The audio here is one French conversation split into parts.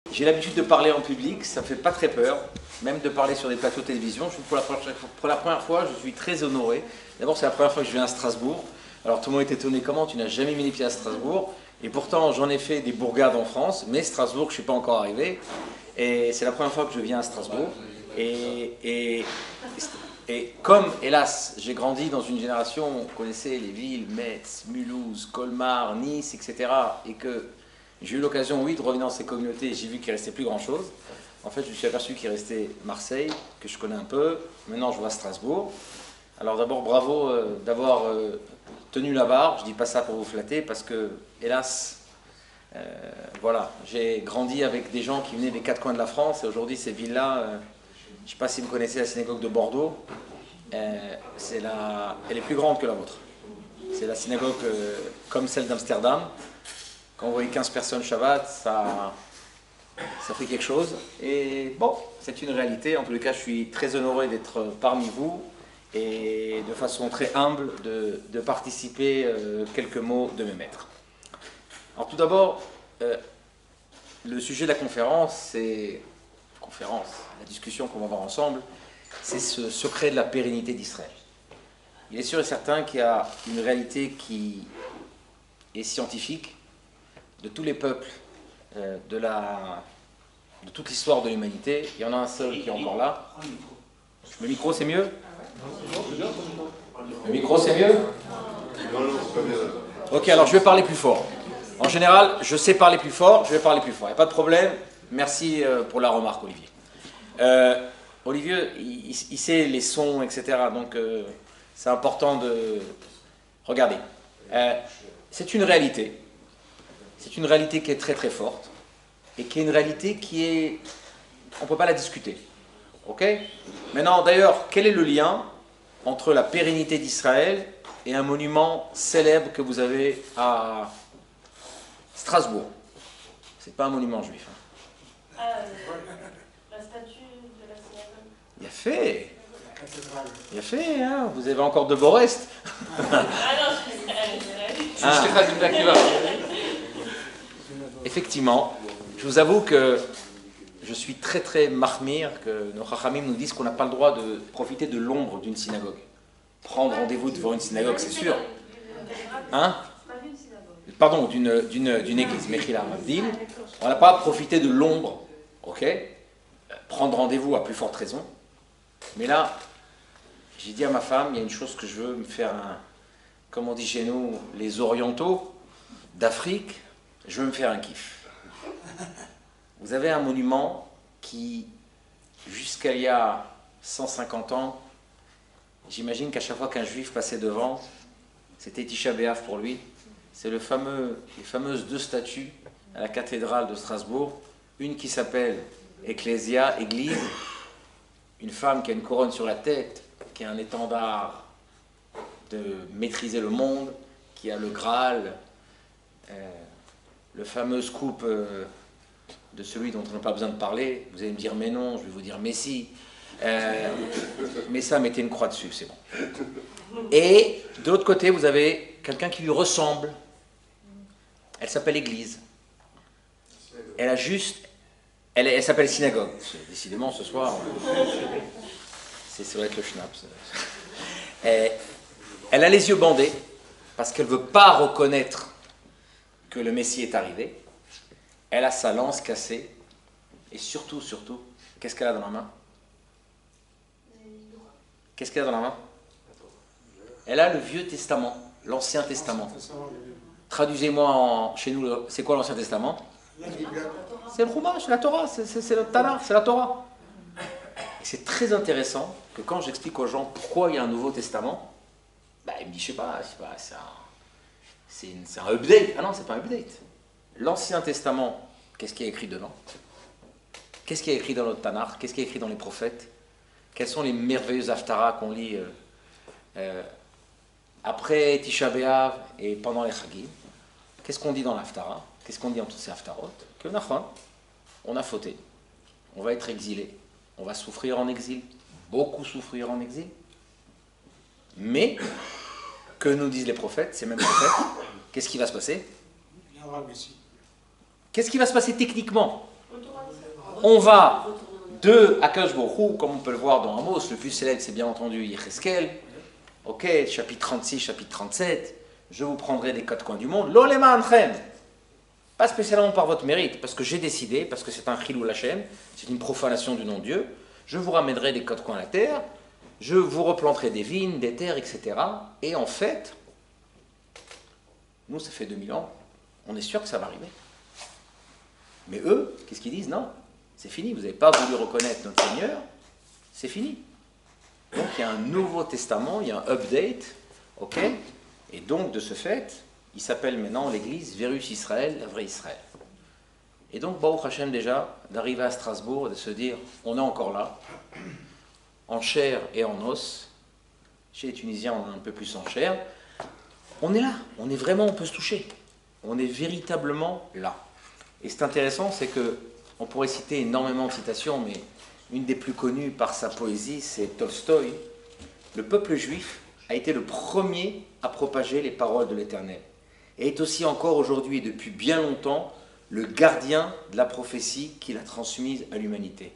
J'ai l'habitude de parler en public, ça ne me fait pas très peur, même de parler sur des plateaux de télévision. Pour la première fois, je suis très honoré. D'abord, c'est la première fois que je viens à Strasbourg. Alors tout le monde est étonné, comment tu n'as jamais mis les pieds à Strasbourg? Et pourtant, j'en ai fait des bourgades en France, mais Strasbourg, je ne suis pas encore arrivé. Et c'est la première fois que je viens à Strasbourg. Et comme, hélas, j'ai grandi dans une génération où on connaissait les villes, Metz, Mulhouse, Colmar, Nice, etc., et que j'ai eu l'occasion, oui, de revenir dans ces communautés, et j'ai vu qu'il ne restait plus grand-chose. En fait, je me suis aperçu qu'il restait Marseille, que je connais un peu. Maintenant, je vois Strasbourg. Alors d'abord, bravo d'avoir tenu la barre. Je ne dis pas ça pour vous flatter, parce que, hélas, voilà, j'ai grandi avec des gens qui venaient des quatre coins de la France, et aujourd'hui, ces villes-là, je ne sais pas si vous connaissez la synagogue de Bordeaux, elle est plus grande que la vôtre. C'est la synagogue comme celle d'Amsterdam. Quand vous voyez 15 personnes Shabbat, ça fait quelque chose. Et bon, c'est une réalité. En tous les cas, je suis très honoré d'être parmi vous et de façon très humble de participer quelques mots de mes maîtres. Alors tout d'abord, le sujet de la conférence, la discussion qu'on va avoir ensemble, c'est ce secret de la pérennité d'Israël. Il est sûr et certain qu'il y a une réalité qui est scientifique de tous les peuples, de toute l'histoire de l'humanité. Il y en a un seul qui est encore là. Le micro, c'est mieux? Le micro, c'est mieux? Ok, alors je vais parler plus fort. En général, je sais parler plus fort, je vais parler plus fort. Il n'y a pas de problème. Merci pour la remarque, Olivier. Olivier, il sait les sons, etc. Donc, c'est important de... Regardez. C'est une réalité. C'est une réalité qui est très très forte. Et qui est une réalité qui est... On ne peut pas la discuter. Ok? Maintenant, d'ailleurs, quel est le lien entre la pérennité d'Israël et un monument célèbre que vous avez à Strasbourg? C'est pas un monument juif. La statue de la synagogue. Il a fait. Il a fait, hein? Vous avez encore de beaux restes. Effectivement, je vous avoue que je suis très très mahmir que nos chachamim nous disent qu'on n'a pas le droit de profiter de l'ombre d'une synagogue. Prendre rendez-vous devant une synagogue, c'est sûr. Hein? Pardon, d'une église, Mechila Mabdil. On n'a pas profité de l'ombre, ok? Prendre rendez-vous à plus forte raison. Mais là, j'ai dit à ma femme, il y a une chose que je veux me faire, comme on dit chez nous, les orientaux d'Afrique, je veux me faire un kiff. Vous avez un monument qui, jusqu'à il y a 150 ans, j'imagine qu'à chaque fois qu'un juif passait devant, c'était Tisha B'Av pour lui. C'est les fameuses deux statues à la cathédrale de Strasbourg. Une qui s'appelle Ecclesia, Église. Une femme qui a une couronne sur la tête, qui a un étendard de maîtriser le monde, qui a le Graal, le fameux scoop de celui dont on n'a pas besoin de parler. Vous allez me dire mais non, je vais vous dire mais si. Mais ça, mettez une croix dessus, c'est bon. Et de l'autre côté, vous avez quelqu'un qui lui ressemble. Elle s'appelle Église. Elle a juste... Elle s'appelle synagogue. Décidément, ce soir, ça va être le schnaps. Elle a les yeux bandés parce qu'elle ne veut pas reconnaître que le Messie est arrivé. Elle a sa lance cassée. Et surtout, qu'est-ce qu'elle a dans la main? Qu'est-ce qu'elle a dans la main? Elle a le Vieux Testament, l'Ancien Testament. Traduisez-moi chez nous, c'est quoi l'Ancien Testament? C'est le Chumash, c'est la Torah, c'est le Tanakh, c'est la Torah. Et c'est très intéressant que quand j'explique aux gens pourquoi il y a un Nouveau Testament, ils me disent, je sais pas, c'est un update. Ah non, c'est pas un update. L'Ancien Testament, qu'est-ce qui est écrit dedans? Qu'est-ce qui est écrit dans le Tanakh? Qu'est-ce qui est écrit dans les prophètes? Quels sont les merveilleux haftarahs qu'on lit après Tisha B'Av et pendant les Chagim? Qu'est-ce qu'on dit dans l'haftarah? Qu'est-ce qu'on dit dans toutes ces haftarot? Que on a fauté, on va être exilé, on va souffrir en exil, beaucoup souffrir en exil. Mais, que nous disent les prophètes, ces mêmes prophètes, qu'est-ce qui va se passer? Qu'est-ce qui va se passer techniquement? on va de Akadosh Baruch Hu, comme on peut le voir dans Amos, le plus célèbre c'est bien entendu Yecheskel, ok, chapitre 36, chapitre 37, je vous prendrai des quatre coins du monde, l'olema anchem, pas spécialement par votre mérite, parce que j'ai décidé, parce que c'est un chilou lachem, c'est une profanation du nom de Dieu, je vous ramènerai des quatre coins à la terre, je vous replanterai des vignes, des terres, etc. Et en fait, nous ça fait 2000 ans, on est sûr que ça va arriver. Mais eux, qu'est-ce qu'ils disent? Non, c'est fini, vous n'avez pas voulu reconnaître notre Seigneur, c'est fini. Donc il y a un nouveau testament, il y a un update, ok? Et donc de ce fait, il s'appelle maintenant l'église Vérus Israël, la vraie Israël. Et donc Baruch Hashem déjà, d'arriver à Strasbourg et de se dire, on est encore là, en chair et en os. Chez les Tunisiens, on est un peu plus en chair. On est là, on est vraiment, on peut se toucher. On est véritablement là. Et c'est intéressant, c'est que on pourrait citer énormément de citations, mais une des plus connues par sa poésie, c'est Tolstoï. Le peuple juif a été le premier à propager les paroles de l'Éternel. Et est aussi encore aujourd'hui, et depuis bien longtemps, le gardien de la prophétie qu'il a transmise à l'humanité.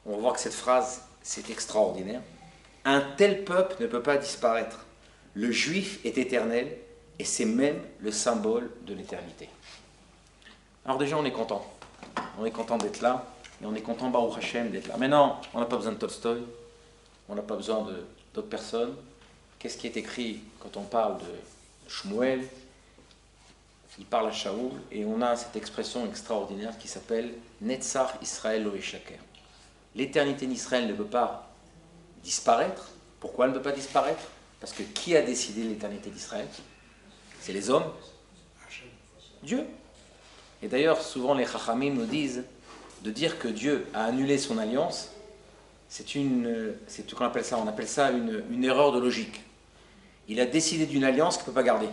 On va voir que cette phrase, c'est extraordinaire. Un tel peuple ne peut pas disparaître. Le juif est éternel et c'est même le symbole de l'éternité. Alors déjà, on est content. On est content d'être là et on est content, Baruch Hashem, d'être là. Maintenant, on n'a pas besoin de Tolstoï, on n'a pas besoin d'autres personnes. Qu'est-ce qui est écrit quand on parle de Shmuel? Il parle à Shaoul et on a cette expression extraordinaire qui s'appelle Netzach Israël lo yishaker. L'éternité d'Israël ne peut pas disparaître. Pourquoi elle ne peut pas disparaître? Parce que qui a décidé l'éternité d'Israël? C'est les hommes. Dieu. Et d'ailleurs, souvent les Chachamim nous disent de dire que Dieu a annulé son alliance, on appelle ça une erreur de logique. Il a décidé d'une alliance qu'il ne peut pas garder.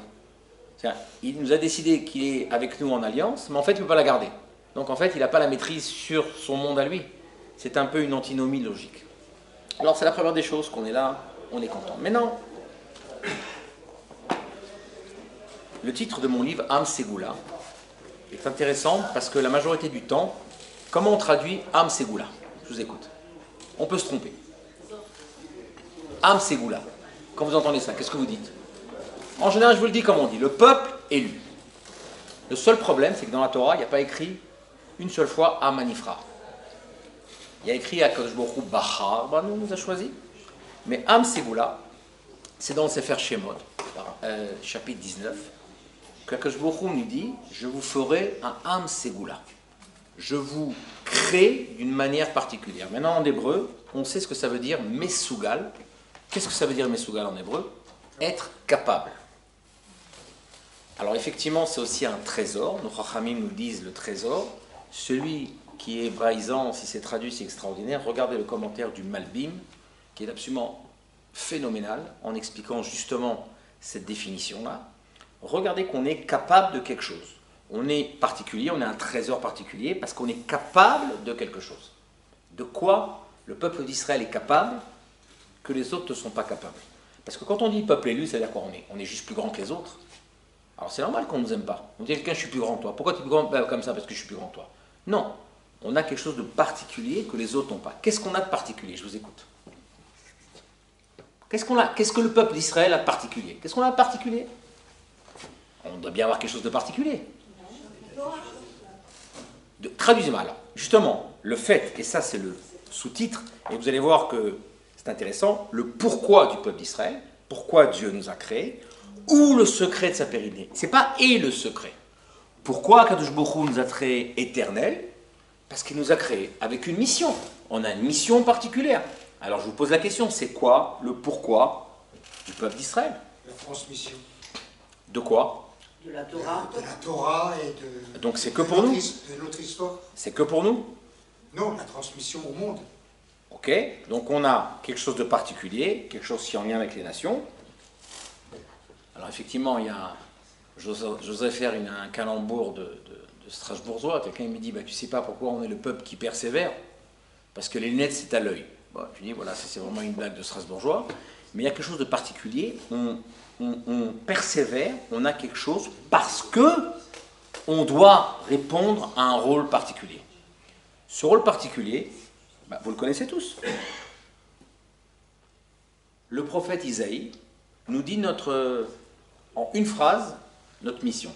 Il nous a décidé qu'il est avec nous en alliance, mais en fait il ne peut pas la garder. Donc en fait il n'a pas la maîtrise sur son monde à lui. C'est un peu une antinomie logique. Alors c'est la première des choses qu'on est là, on est content. Maintenant, le titre de mon livre, Am Segula, est intéressant parce que la majorité du temps, comment on traduit Am Segula? Je vous écoute. On peut se tromper. Am Segula. Quand vous entendez ça, qu'est-ce que vous dites? En général, je vous le dis comme on dit, le peuple élu. Le seul problème, c'est que dans la Torah, il n'y a pas écrit une seule fois Am Anifra. Il y a écrit Akadosh Baruch Hu Bachar, nous a choisi. Mais Am Segula, c'est dans le Sefer Shemot, chapitre 19, qu'Akadosh Baruch Hu nous dit, je vous ferai un Am Segula. Je vous crée d'une manière particulière. Maintenant, en hébreu, on sait ce que ça veut dire Mesougal. Qu'est-ce que ça veut dire Mesougal en hébreu? Être capable. Alors effectivement, c'est aussi un trésor. Nos Chachamim nous disent le trésor. Celui qui est hébraïsant, si c'est traduit, c'est extraordinaire. Regardez le commentaire du Malbim, qui est absolument phénoménal, en expliquant justement cette définition-là. Regardez qu'on est capable de quelque chose. On est particulier, on a un trésor particulier, parce qu'on est capable de quelque chose. De quoi le peuple d'Israël est capable, que les autres ne sont pas capables. Parce que quand on dit peuple élu, c'est-à-dire quoi? On est juste plus grand que les autres. Alors c'est normal qu'on ne nous aime pas. On dit à quelqu'un, je suis plus grand que toi. Pourquoi tu es plus grand? Comme ça, parce que je suis plus grand que toi. Non. On a quelque chose de particulier que les autres n'ont pas. Qu'est-ce qu'on a de particulier? Je vous écoute. Qu'est-ce qu'on a? Qu'est-ce que le peuple d'Israël a de particulier? Qu'est-ce qu'on a de particulier? On doit bien avoir quelque chose de particulier. Traduisez-moi alors. Justement, le fait, et ça c'est le sous-titre, et vous allez voir que c'est intéressant, le pourquoi du peuple d'Israël, pourquoi Dieu nous a créés, ou le secret de sa pérennité. C'est pas et le secret. Pourquoi Kadosh Baruch Hu nous a créés éternels? Parce qu'il nous a créés avec une mission. On a une mission particulière. Alors je vous pose la question, c'est quoi le pourquoi du peuple d'Israël? La transmission. De quoi? De la Torah. De la Torah et de... Donc c'est que pour nous? De notre histoire. C'est que pour nous? Non, la transmission au monde. Ok, donc on a quelque chose de particulier, quelque chose qui est en lien avec les nations. Alors effectivement, j'osais faire un calembour de Strasbourgeois. Quelqu'un me dit, tu sais pas pourquoi on est le peuple qui persévère? Parce que les lunettes, c'est à l'œil. Bon, je dis, voilà, c'est vraiment une blague de Strasbourgeois. Mais il y a quelque chose de particulier. On persévère, on a quelque chose parce que on doit répondre à un rôle particulier. Ce rôle particulier, vous le connaissez tous. Le prophète Isaïe nous dit en une phrase notre mission.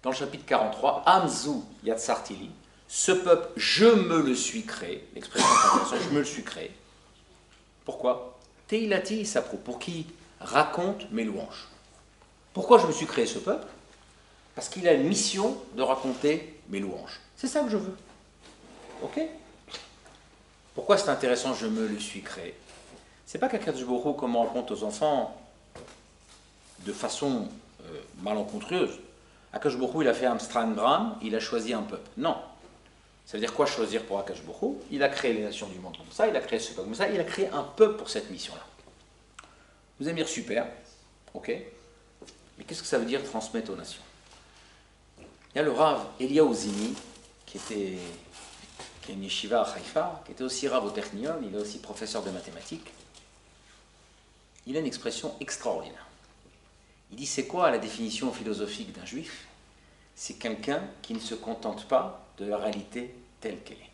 Dans le chapitre 43, Amzu Yatsartili, ce peuple, je me le suis créé, l'expression je me le suis créé. Pourquoi? Teilati Sapro, pour qui raconte mes louanges. Pourquoi je me suis créé ce peuple? Parce qu'il a une mission de raconter mes louanges. C'est ça que je veux. Ok? Pourquoi c'est intéressant, je me le suis créé? C'est pas qu'Akadosh Baruch Hu, comme on raconte aux enfants, de façon malencontreuse. Akadosh Baruch Hu, il a fait Amsterdam, il a choisi un peuple. Non. Ça veut dire quoi choisir pour Akadosh Baruch Hu? Il a créé les nations du monde comme ça, il a créé ce peuple comme ça, il a créé un peuple pour cette mission-là. Vous allez me dire super, ok? Mais qu'est-ce que ça veut dire transmettre aux nations? Il y a le Rav Eliyahu Zimi, qui a une yeshiva à Haïfa, qui était aussi Rav au Technion, il est aussi professeur de mathématiques. Il a une expression extraordinaire. Il dit, c'est quoi la définition philosophique d'un juif? C'est quelqu'un qui ne se contente pas de la réalité telle qu'elle est.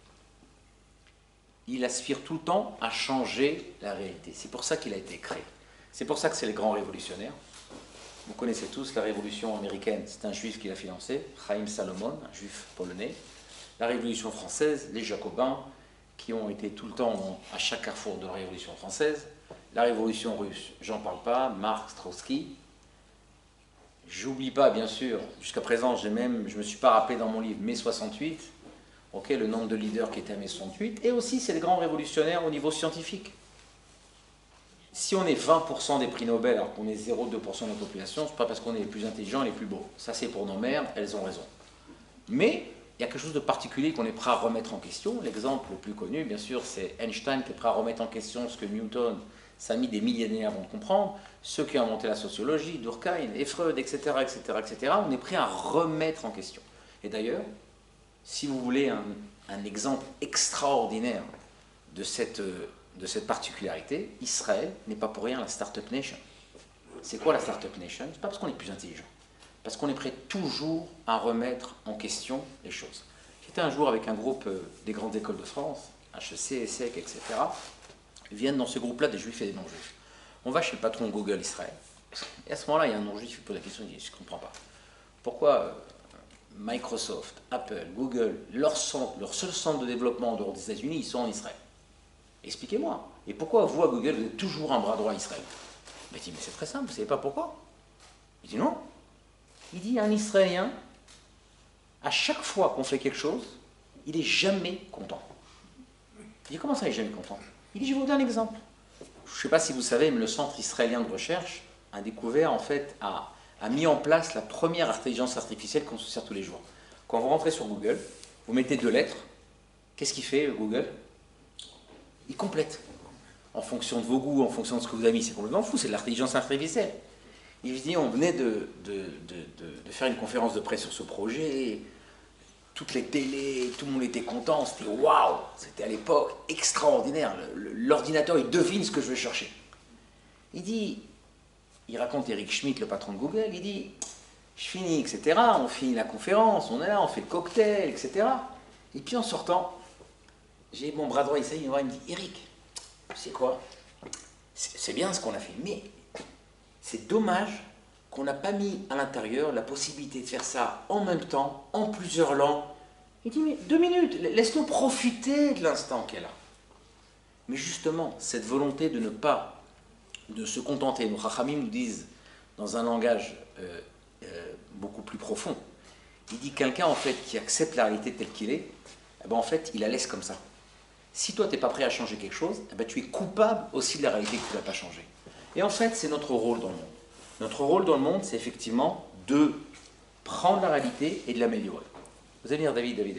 Il aspire tout le temps à changer la réalité. C'est pour ça qu'il a été créé. C'est pour ça que c'est les grands révolutionnaires. Vous connaissez tous la révolution américaine, c'est un juif qui l'a financée, Chaim Salomon, un juif polonais. La révolution française, les Jacobins, qui ont été tout le temps à chaque carrefour de la révolution française. La révolution russe, j'en parle pas, Marx, Trotsky. J'oublie pas, bien sûr, jusqu'à présent, je me suis pas rappelé dans mon livre, mai 68, okay, le nombre de leaders qui étaient à mai 68, et aussi c'est les grands révolutionnaires au niveau scientifique. Si on est 20% des prix Nobel alors qu'on est 0,2% de la population, c'est pas parce qu'on est les plus intelligents et les plus beaux. Ça c'est pour nos mères, elles ont raison. Mais il y a quelque chose de particulier qu'on est prêt à remettre en question. L'exemple le plus connu, bien sûr, c'est Einstein qui est prêt à remettre en question ce que Newton ça a mis des millénaires avant de comprendre. Ceux qui ont inventé la sociologie, Durkheim et Freud, etc., etc., etc., on est prêt à remettre en question. Et d'ailleurs, si vous voulez un exemple extraordinaire de cette particularité, Israël n'est pas pour rien la Startup Nation. C'est quoi la Startup Nation? C'est pas parce qu'on est plus intelligent, parce qu'on est prêt toujours à remettre en question les choses. J'étais un jour avec un groupe des grandes écoles de France, HEC, ESSEC, etc., viennent dans ce groupe-là des juifs et des non-juifs. On va chez le patron Google Israël, et à ce moment-là, il y a un non-juif qui pose la question, il dit, je ne comprends pas. Pourquoi Microsoft, Apple, Google, leur seul centre de développement en dehors des États-Unis, ils sont en Israël? Expliquez-moi. Et pourquoi vous, à Google, vous êtes toujours un bras droit à Israël? Il dit, mais c'est très simple, vous ne savez pas pourquoi? Il dit, non. Il dit, un Israélien, à chaque fois qu'on fait quelque chose, il n'est jamais content. Il dit, comment ça, il n'est jamais content? Il dit, je vais vous donner un exemple. Je ne sais pas si vous savez, mais le Centre israélien de recherche a découvert, en fait, a mis en place la première intelligence artificielle qu'on se sert tous les jours. Quand vous rentrez sur Google, vous mettez 2 lettres, qu'est-ce qu'il fait, Google? Il complète. En fonction de vos goûts, en fonction de ce que vous avez mis, c'est complètement fou, c'est de l'intelligence artificielle. Il dit, on venait de faire une conférence de presse sur ce projet, toutes les télés, tout le monde était content, c'était waouh, c'était à l'époque extraordinaire, l'ordinateur il devine ce que je vais chercher. Il raconte Eric Schmidt, le patron de Google, il dit, je finis, etc., on finit la conférence, on est là, on fait le cocktail, etc. Et puis en sortant, j'ai mon bras droit ici, il me dit, Eric, tu sais quoi, c'est bien ce qu'on a fait, mais c'est dommage qu'on n'a pas mis à l'intérieur la possibilité de faire ça en même temps, en plusieurs langues. Il dit, mais 2 minutes, laisse-nous profiter de l'instant qu'elle a. Mais justement, cette volonté de ne pas, de se contenter, nos Chachamim nous disent, dans un langage beaucoup plus profond, il dit quelqu'un en fait qui accepte la réalité telle qu'il est, eh ben, en fait, il la laisse comme ça. Si toi, tu n'es pas prêt à changer quelque chose, eh ben, tu es coupable aussi de la réalité que tu n'as pas changée. Et en fait, c'est notre rôle dans le monde. Notre rôle dans le monde, c'est effectivement de prendre la réalité et de l'améliorer. Vous allez dire David.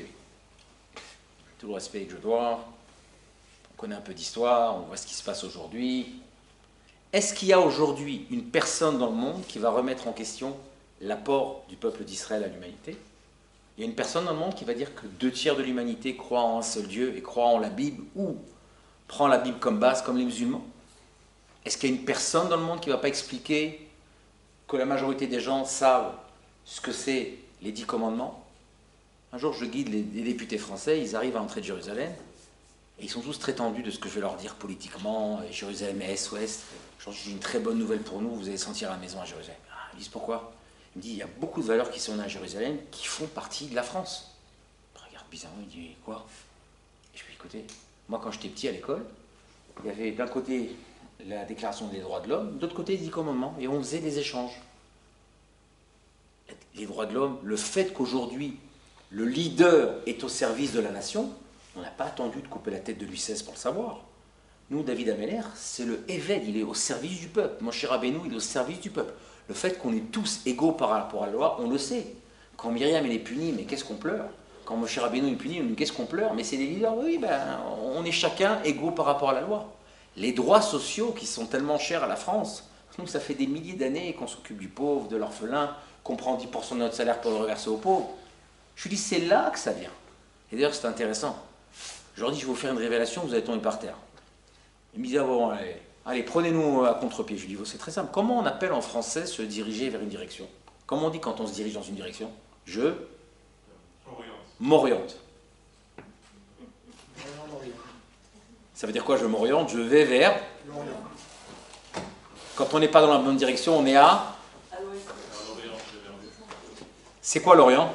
Tout le respect que je dois, on connaît un peu d'histoire, on voit ce qui se passe aujourd'hui. Est-ce qu'il y a aujourd'hui une personne dans le monde qui va remettre en question l'apport du peuple d'Israël à l'humanité? Il y a une personne dans le monde qui va dire que 2 tiers de l'humanité croient en un seul Dieu et croient en la Bible, ou prend la Bible comme base, comme les musulmans? Est-ce qu'il y a une personne dans le monde qui ne va pas expliquer que la majorité des gens savent ce que c'est les 10 commandements? Un jour, je guide les députés français, ils arrivent à l'entrée de Jérusalem, et ils sont tous très tendus de ce que je vais leur dire politiquement, Jérusalem est Est-Ouest. J'ai une très bonne nouvelle pour nous, vous allez sentir à la maison à Jérusalem. Ah, ils disent pourquoi? Il me dit, il y a beaucoup de valeurs qui sont nées à Jérusalem qui font partie de la France. Je regarde bizarrement, il dit, quoi? Et je lui dis, écoutez, moi quand j'étais petit à l'école, il y avait d'un côté la déclaration des droits de l'homme, de l'autre côté les 10 commandements, et on faisait des échanges. Les droits de l'homme, le fait qu'aujourd'hui le leader est au service de la nation, on n'a pas attendu de couper la tête de Louis XVI pour le savoir. Nous, David Ameller, c'est le évêque, il est au service du peuple. Moshe Rabbeinu, il est au service du peuple. Le fait qu'on est tous égaux par rapport à la loi, on le sait. Quand Myriam elle est punie, mais qu'est-ce qu'on pleure? Quand Moshe Rabbeinu est puni, mais qu'est-ce qu'on pleure? Mais c'est des leaders, oui, ben, on est chacun égaux par rapport à la loi. Les droits sociaux qui sont tellement chers à la France, nous, ça fait des milliers d'années qu'on s'occupe du pauvre, de l'orphelin, qu'on prend 10% de notre salaire pour le reverser aux pauvres. Je lui dis, c'est là que ça vient. Et d'ailleurs, c'est intéressant. Je leur dis, je vais vous faire une révélation, vous allez tomber par terre. Ils me disent, ah bon, allez, prenez-nous à contre-pied. Je lui dis, c'est très simple. Comment on appelle en français se diriger vers une direction? Comment on dit quand on se dirige dans une direction? Je m'oriente. Ça veut dire quoi, je m'oriente? Je vais vers. Quand on n'est pas dans la bonne direction, on est à. C'est quoi l'Orient?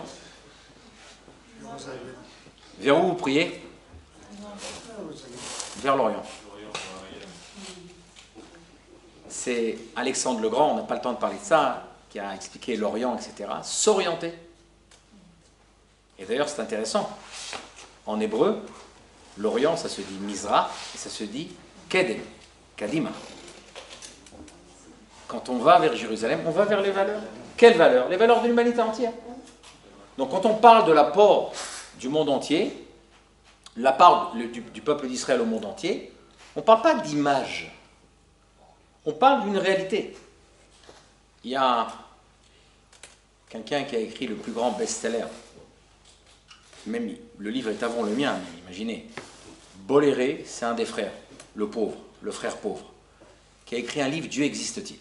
Vers où vous priez? Vers l'Orient. C'est Alexandre le Grand, on n'a pas le temps de parler de ça, qui a expliqué l'Orient, etc. S'orienter. Et d'ailleurs, c'est intéressant. En hébreu, l'Orient, ça se dit Mizra, et ça se dit Kedem, Kadima. Quand on va vers Jérusalem, on va vers les valeurs. Quelles valeurs? Les valeurs de l'humanité entière. Donc quand on parle de l'apport du monde entier, la part du peuple d'Israël au monde entier, on ne parle pas d'image, on parle d'une réalité. Il y a quelqu'un qui a écrit le plus grand best-seller, même le livre est avant le mien, mais imaginez, Bolloré, c'est un des frères, le pauvre, le frère pauvre, qui a écrit un livre « Dieu existe-t-il »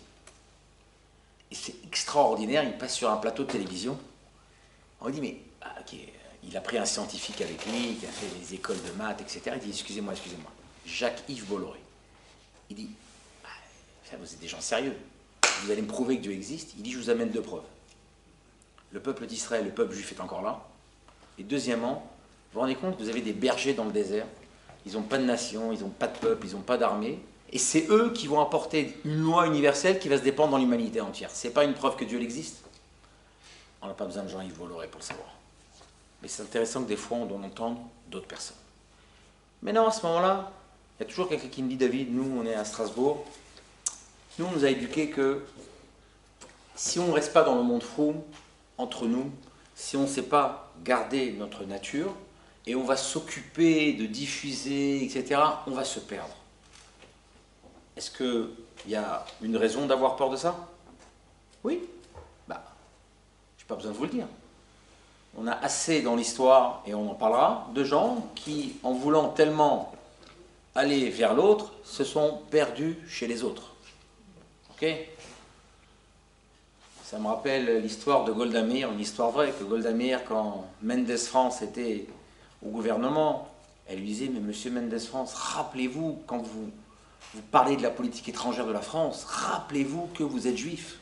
Et c'est extraordinaire, il passe sur un plateau de télévision, on dit mais... Il a pris un scientifique avec lui, qui a fait des écoles de maths, etc. Il dit, excusez-moi, Jacques-Yves Bolloré. Il dit, vous êtes des gens sérieux, vous allez me prouver que Dieu existe. Il dit, je vous amène 2 preuves. Le peuple d'Israël, le peuple juif est encore là. Et deuxièmement, vous vous rendez compte que vous avez des bergers dans le désert, ils n'ont pas de nation, ils n'ont pas de peuple, ils n'ont pas d'armée, et c'est eux qui vont apporter une loi universelle qui va se dépendre dans l'humanité entière. Ce n'est pas une preuve que Dieu existe. On n'a pas besoin de Jean-Yves Bolloré pour le savoir. Mais c'est intéressant que des fois, on doit entendre d'autres personnes. Mais non, à ce moment-là, il y a toujours quelqu'un qui me dit, David, nous, on est à Strasbourg. Nous, on nous a éduqués que si on ne reste pas dans le monde fou, entre nous, si on ne sait pas garder notre nature, et on va s'occuper de diffuser, etc., on va se perdre. Est-ce qu'il y a une raison d'avoir peur de ça? Oui. Je n'ai pas besoin de vous le dire. On a assez dans l'histoire, et on en parlera, de gens qui, en voulant tellement aller vers l'autre, se sont perdus chez les autres. Ok? Ça me rappelle l'histoire de Golda Meir, une histoire vraie, que Golda Meir, quand Mendes France était au gouvernement, elle lui disait, mais monsieur Mendes France, rappelez-vous, quand vous parlez de la politique étrangère de la France, rappelez-vous que vous êtes juif.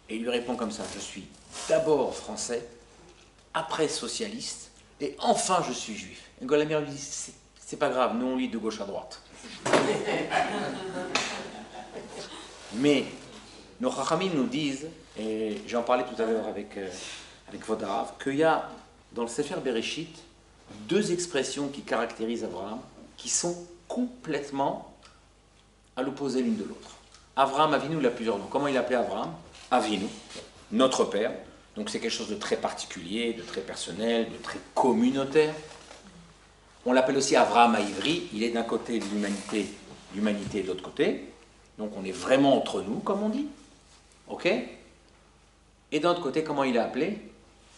Et il lui répond comme ça, je suis d'abord français, après socialiste, et enfin je suis juif. Et Golda Meir lui dit, c'est pas grave, nous on lit de gauche à droite. Mais nos Chachamim nous disent, et j'en parlais tout à l'heure avec Vodarav, qu'il y a dans le Sefer Bereshit 2 expressions qui caractérisent Abraham, qui sont complètement à l'opposé l'une de l'autre. Abraham Avinu, il a plusieurs noms. Comment il appelait Abraham? Avinu, notre père. Donc c'est quelque chose de très particulier, de très personnel, de très communautaire. On l'appelle aussi Avraham Haïvri, il est d'un côté de l'humanité de l'autre côté. Donc on est vraiment entre nous, comme on dit. Ok? Et d'un autre côté, comment il est appelé?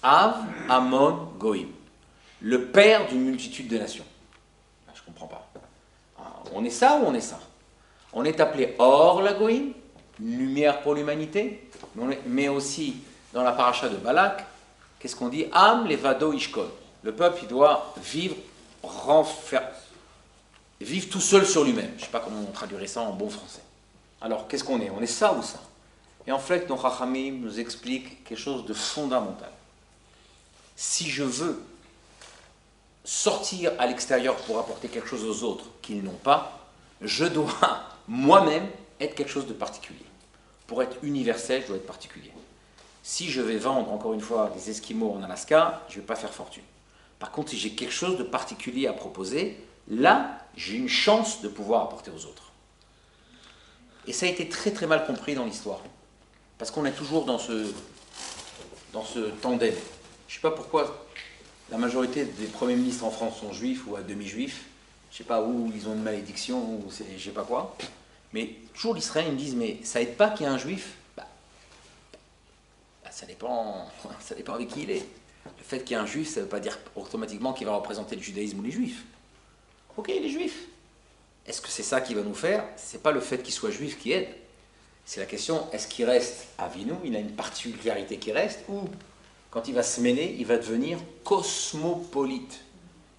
Av Amon Goïm, le père d'une multitude de nations. Je ne comprends pas. On est ça ou on est ça? On est appelé Or la Goïm, lumière pour l'humanité, mais aussi dans la paracha de Balak, Qu'est-ce qu'on dit? Am levado ishkol. Le peuple, il doit vivre, vivre tout seul sur lui-même. Je ne sais pas comment on traduirait ça en bon français. Alors, qu'est-ce qu'on est? On est ça ou ça? Et en fait, nos Chachamim nous expliquent quelque chose de fondamental. Si je veux sortir à l'extérieur pour apporter quelque chose aux autres qu'ils n'ont pas, je dois moi-même être quelque chose de particulier. Pour être universel, je dois être particulier. Si je vais vendre, encore une fois, des Esquimaux en Alaska, je ne vais pas faire fortune. Par contre, si j'ai quelque chose de particulier à proposer, là, j'ai une chance de pouvoir apporter aux autres. Et ça a été très très mal compris dans l'histoire. Parce qu'on est toujours dans ce tandem. Je ne sais pas pourquoi la majorité des premiers ministres en France sont juifs ou à demi-juifs. Je ne sais pas où ils ont une malédiction ou je ne sais pas quoi. Mais toujours l'Israël, ils me disent, mais ça n'aide pas qu'il y ait un juif. Ça dépend avec qui il est. Le fait qu'il y ait un juif, ça ne veut pas dire automatiquement qu'il va représenter le judaïsme ou les juifs. Ok, il est juif. Est-ce que c'est ça qui va nous faire? Ce n'est pas le fait qu'il soit juif qui aide. C'est la question, est-ce qu'il reste Avinu? Il a une particularité qui reste, ou quand il va se mêler, il va devenir cosmopolite.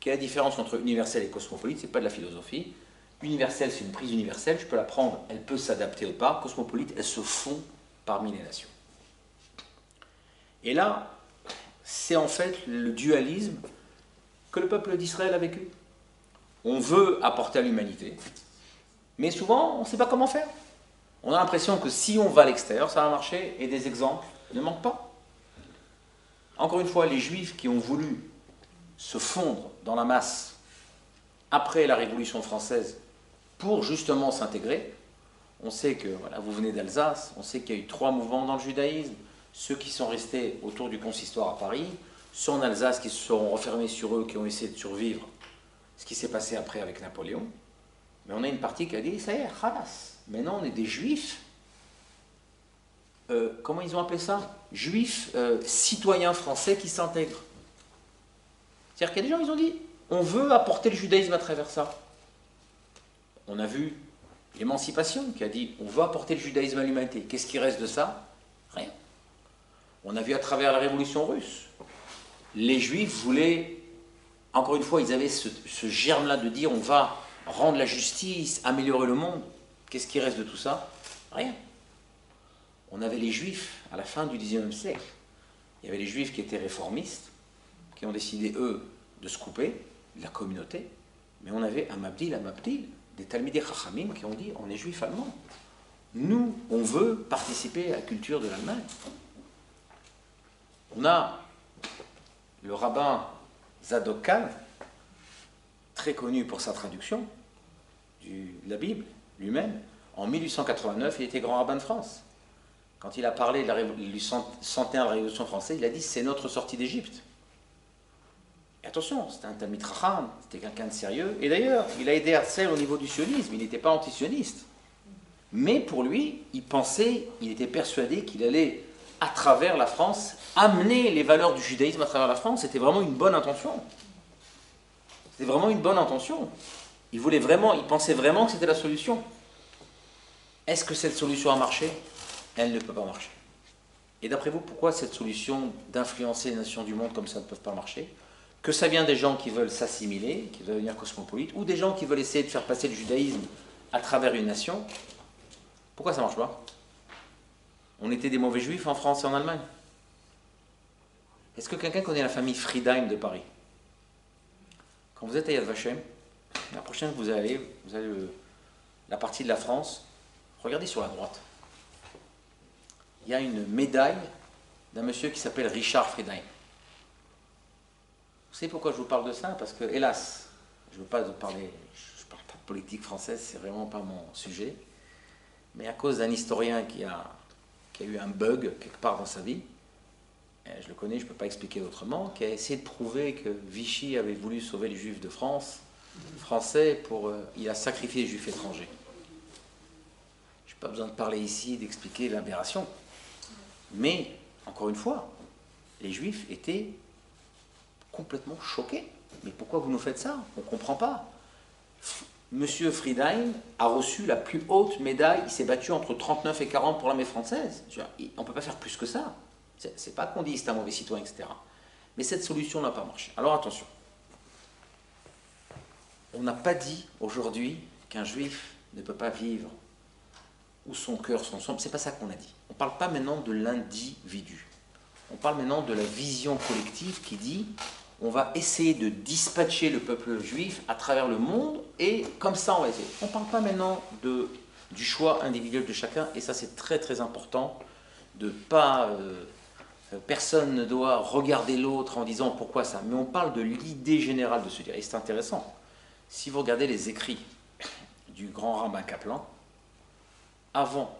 Quelle est la différence entre universel et cosmopolite? Ce n'est pas de la philosophie. Universel, c'est une prise universelle, je peux la prendre, elle peut s'adapter ou pas. Cosmopolite, elle se fond parmi les nations. Et là, c'est en fait le dualisme que le peuple d'Israël a vécu. On veut apporter à l'humanité, mais souvent, on ne sait pas comment faire. On a l'impression que si on va à l'extérieur, ça va marcher, et des exemples ne manquent pas. Encore une fois, les Juifs qui ont voulu se fondre dans la masse après la Révolution française pour justement s'intégrer, on sait que, voilà, vous venez d'Alsace, on sait qu'il y a eu 3 mouvements dans le judaïsme, ceux qui sont restés autour du consistoire à Paris, ceux en Alsace qui se seront refermés sur eux, qui ont essayé de survivre, ce qui s'est passé après avec Napoléon. Mais on a une partie qui a dit, ça y est, khalas, maintenant on est des juifs, comment ils ont appelé ça? Juifs citoyens français qui s'intègrent. C'est-à-dire qu'il y a des gens, ils ont dit, on veut apporter le judaïsme à travers ça. On a vu l'émancipation qui a dit, on veut apporter le judaïsme à l'humanité. Qu'est-ce qui reste de ça? Rien. On a vu à travers la révolution russe, les juifs voulaient, encore une fois, ils avaient ce germe-là de dire, on va rendre la justice, améliorer le monde. Qu'est-ce qui reste de tout ça? Rien. On avait les juifs à la fin du XIXe siècle. Il y avait les juifs qui étaient réformistes, qui ont décidé, eux, de se couper de la communauté. Mais on avait un Mabdil, des Talmidei Chachamim qui ont dit, on est juifs allemands. Nous, on veut participer à la culture de l'Allemagne. On a le rabbin Zadok Kahn, très connu pour sa traduction de la Bible lui-même. En 1889, il était grand rabbin de France. Quand il a parlé du centenaire de la Révolution française, il a dit c'est notre sortie d'Égypte. Et attention, c'était un Talmid Chacham, c'était quelqu'un de sérieux. Et d'ailleurs, il a aidé Herzl au niveau du sionisme, il n'était pas anti-sioniste. Mais pour lui, il était persuadé qu'il allait, à travers la France, amener les valeurs du judaïsme à travers la France. C'était vraiment une bonne intention. C'était vraiment une bonne intention. Il pensait vraiment que c'était la solution. Est-ce que cette solution a marché? Elle ne peut pas marcher. Et d'après vous, pourquoi cette solution d'influencer les nations du monde comme ça ne peut pas marcher? Que ça vient des gens qui veulent s'assimiler, qui veulent devenir cosmopolites, ou des gens qui veulent essayer de faire passer le judaïsme à travers une nation? Pourquoi ça ne marche pas? On était des mauvais juifs en France et en Allemagne. Est-ce que quelqu'un connaît la famille Friedheim de Paris? Quand vous êtes à Yad Vashem, la prochaine que vous allez la partie de la France, regardez sur la droite. Il y a une médaille d'un monsieur qui s'appelle Richard Friedheim. Vous savez pourquoi je vous parle de ça? Parce que, hélas, je ne parle pas de politique française, c'est vraiment pas mon sujet. Mais à cause d'un historien qui a eu un bug quelque part dans sa vie, je le connais, je ne peux pas expliquer autrement, qui a essayé de prouver que Vichy avait voulu sauver les juifs de France, français, il a sacrifié les juifs étrangers. Je n'ai pas besoin de parler ici, d'expliquer l'aberration. Mais, encore une fois, les juifs étaient complètement choqués. Mais pourquoi vous nous faites ça? On ne comprend pas. Monsieur Friedheim a reçu la plus haute médaille, il s'est battu entre 39 et 40 pour l'armée française. On ne peut pas faire plus que ça. C'est pas qu'on dit c'est un mauvais citoyen, etc. Mais cette solution n'a pas marché. Alors attention, on n'a pas dit aujourd'hui qu'un juif ne peut pas vivre où son cœur, son sang, c'est pas ça qu'on a dit. On ne parle pas maintenant de l'individu. On parle maintenant de la vision collective qui dit on va essayer de dispatcher le peuple juif à travers le monde et comme ça on va essayer. On ne parle pas maintenant du choix individuel de chacun et ça c'est très très important de pas... personne ne doit regarder l'autre en disant pourquoi ça, mais on parle de l'idée générale de se dire, et c'est intéressant, si vous regardez les écrits du grand rabbin Kaplan, avant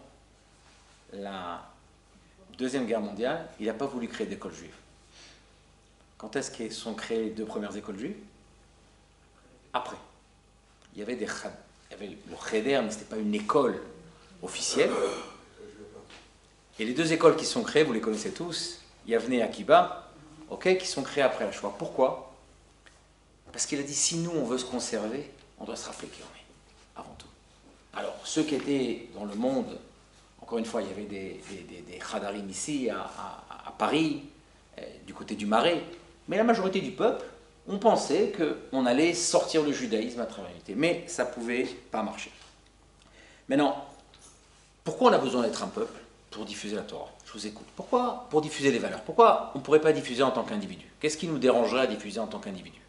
la Deuxième Guerre mondiale, il n'a pas voulu créer d'école juive. Quand est-ce qu'ils sont créées les 2 premières écoles juives? Après. Il y avait il y avait le cheder, mais ce n'était pas une école officielle. Et les 2 écoles qui sont créées, vous les connaissez tous, Yavne et Akiba, okay, qui sont créées après la Shoah. Pourquoi? Parce qu'il a dit, si nous on veut se conserver, on doit se rappeler qui on est, avant tout. Alors, ceux qui étaient dans le monde, encore une fois, il y avait des khadarim ici, à Paris, du côté du Marais, mais la majorité du peuple, on pensait qu'on allait sortir le judaïsme à travers l'unité, mais ça ne pouvait pas marcher. Maintenant, pourquoi on a besoin d'être un peuple? Pour diffuser la Torah. Je vous écoute. Pourquoi? Pour diffuser les valeurs. Pourquoi on ne pourrait pas diffuser en tant qu'individu? Qu'est-ce qui nous dérangerait à diffuser en tant qu'individu?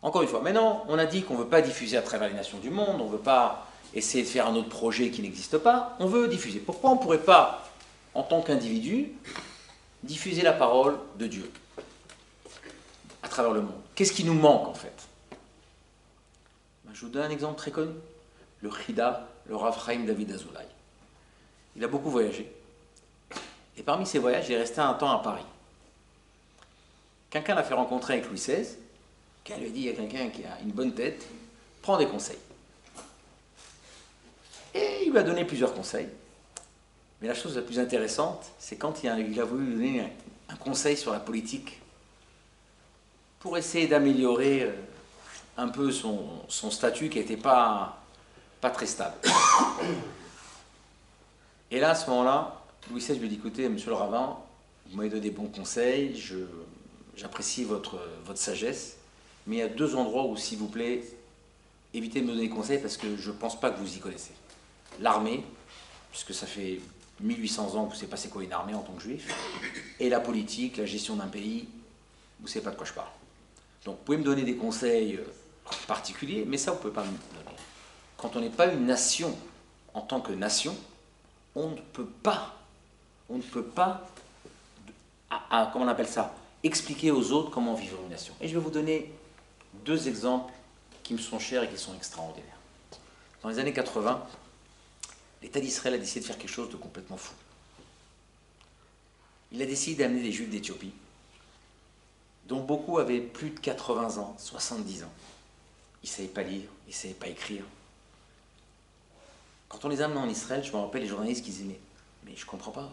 Encore une fois, maintenant, on a dit qu'on ne veut pas diffuser à travers les nations du monde, on ne veut pas essayer de faire un autre projet qui n'existe pas, on veut diffuser. Pourquoi on ne pourrait pas, en tant qu'individu, diffuser la parole de Dieu à travers le monde? Qu'est-ce qui nous manque en fait? Je vous donne un exemple très connu. Le Chida, le Rav Chaim David Azoulay. Il a beaucoup voyagé. Et parmi ses voyages, il est resté un temps à Paris. Quelqu'un l'a fait rencontrer avec Louis XVI, qui lui a dit, il y a quelqu'un qui a une bonne tête, prends des conseils. Et il lui a donné plusieurs conseils. Mais la chose la plus intéressante, c'est quand il a voulu lui donner un conseil sur la politique, pour essayer d'améliorer un peu son statut qui n'était pas très stable. Et là, à ce moment-là, Louis XVI lui dit, écoutez, monsieur le rabbin, vous m'avez donné des bons conseils, j'apprécie votre sagesse, mais il y a 2 endroits où, s'il vous plaît, évitez de me donner des conseils parce que je ne pense pas que vous y connaissez. L'armée, puisque ça fait 1800 ans que vous ne savez pas c'est quoi une armée en tant que juif, et la politique, la gestion d'un pays, vous ne savez pas de quoi je parle. Donc vous pouvez me donner des conseils particuliers, mais ça vous ne pouvez pas me donner. Quand on n'est pas une nation, en tant que nation, on ne peut pas, comment on appelle ça, expliquer aux autres comment vivre une nation. Et je vais vous donner 2 exemples qui me sont chers et qui sont extraordinaires. Dans les années 80, l'État d'Israël a décidé de faire quelque chose de complètement fou. Il a décidé d'amener des Juifs d'Éthiopie, dont beaucoup avaient plus de 80 ans, 70 ans. Ils ne savaient pas lire, ils ne savaient pas écrire. Quand on les amenait en Israël, je me rappelle les journalistes qui disaient mais je ne comprends pas,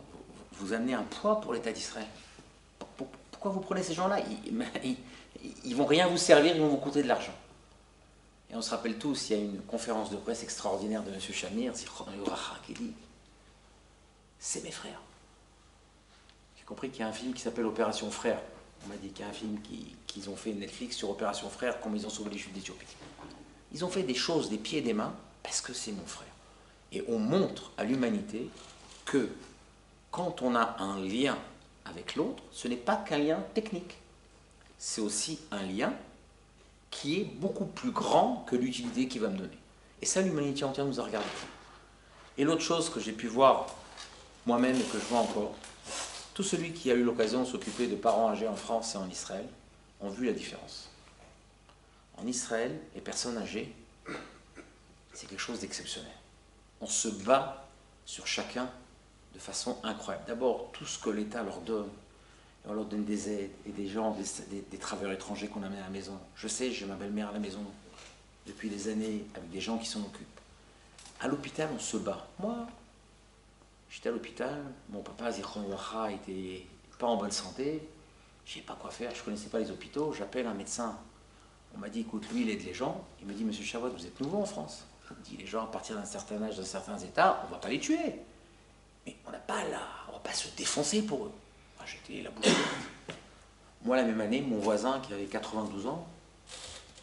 vous amenez un poids pour l'État d'Israël. Pourquoi vous prenez ces gens-là? Ils vont rien vous servir, ils vont vous coûter de l'argent. Et on se rappelle tous, il y a une conférence de presse extraordinaire de M. Shamir, qui dit c'est mes frères. J'ai compris qu'il y a un film qui s'appelle Opération Frères. On m'a dit qu'il y a un film qu'ils ont fait Netflix sur Opération Frères, comment ils ont sauvé les Juifs d'Éthiopie. Ils ont fait des choses des pieds et des mains parce que c'est mon frère. Et on montre à l'humanité que quand on a un lien avec l'autre, ce n'est pas qu'un lien technique. C'est aussi un lien qui est beaucoup plus grand que l'utilité qu'il va me donner. Et ça, l'humanité entière nous a regardé. Et l'autre chose que j'ai pu voir moi-même et que je vois encore, tout celui qui a eu l'occasion de s'occuper de parents âgés en France et en Israël ont vu la différence. En Israël, les personnes âgées, c'est quelque chose d'exceptionnel. On se bat sur chacun de façon incroyable. D'abord, tout ce que l'État leur donne, on leur donne des aides et des gens, des travailleurs étrangers qu'on amène à la maison. Je sais, j'ai ma belle-mère à la maison depuis des années avec des gens qui s'en occupent. À l'hôpital, on se bat. Moi, j'étais à l'hôpital, mon papa, Zichron Bracha, était pas en bonne santé, je ne savais pas quoi faire, je ne connaissais pas les hôpitaux, j'appelle un médecin. On m'a dit, écoute, lui, il aide les gens. Il me dit, monsieur Chavot, vous êtes nouveau en France. Il dit, les gens, à partir d'un certain âge, dans certains états, on ne va pas les tuer. Mais on n'a pas là, on ne va pas se défoncer pour eux. Moi, j'étais la bouche ouverte. Moi, la même année, mon voisin qui avait 92 ans,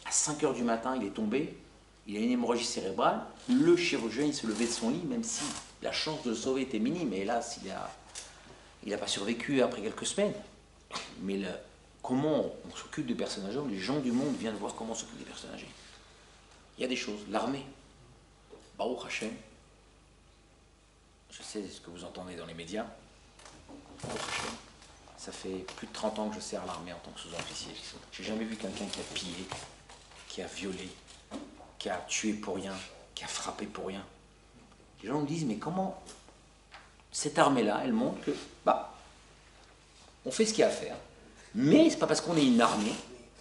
à 5 heures du matin, il est tombé, il a une hémorragie cérébrale, le chirurgien, il se levait de son lit, même si la chance de le sauver était minime, et hélas, il n'a pas survécu après quelques semaines. Mais comment on s'occupe des personnes âgées, les gens du monde viennent voir comment on s'occupe des personnes âgées. Il y a des choses, l'armée, Baruch Hashem, je sais ce que vous entendez dans les médias, Baruch Hashem, ça fait plus de 30 ans que je sers à l'armée en tant que sous-officier. J'ai jamais vu quelqu'un qui a pillé, qui a violé, qui a tué pour rien, qui a frappé pour rien. Les gens me disent, mais comment cette armée-là, elle montre que, on fait ce qu'il y a à faire. Mais c'est pas parce qu'on est une armée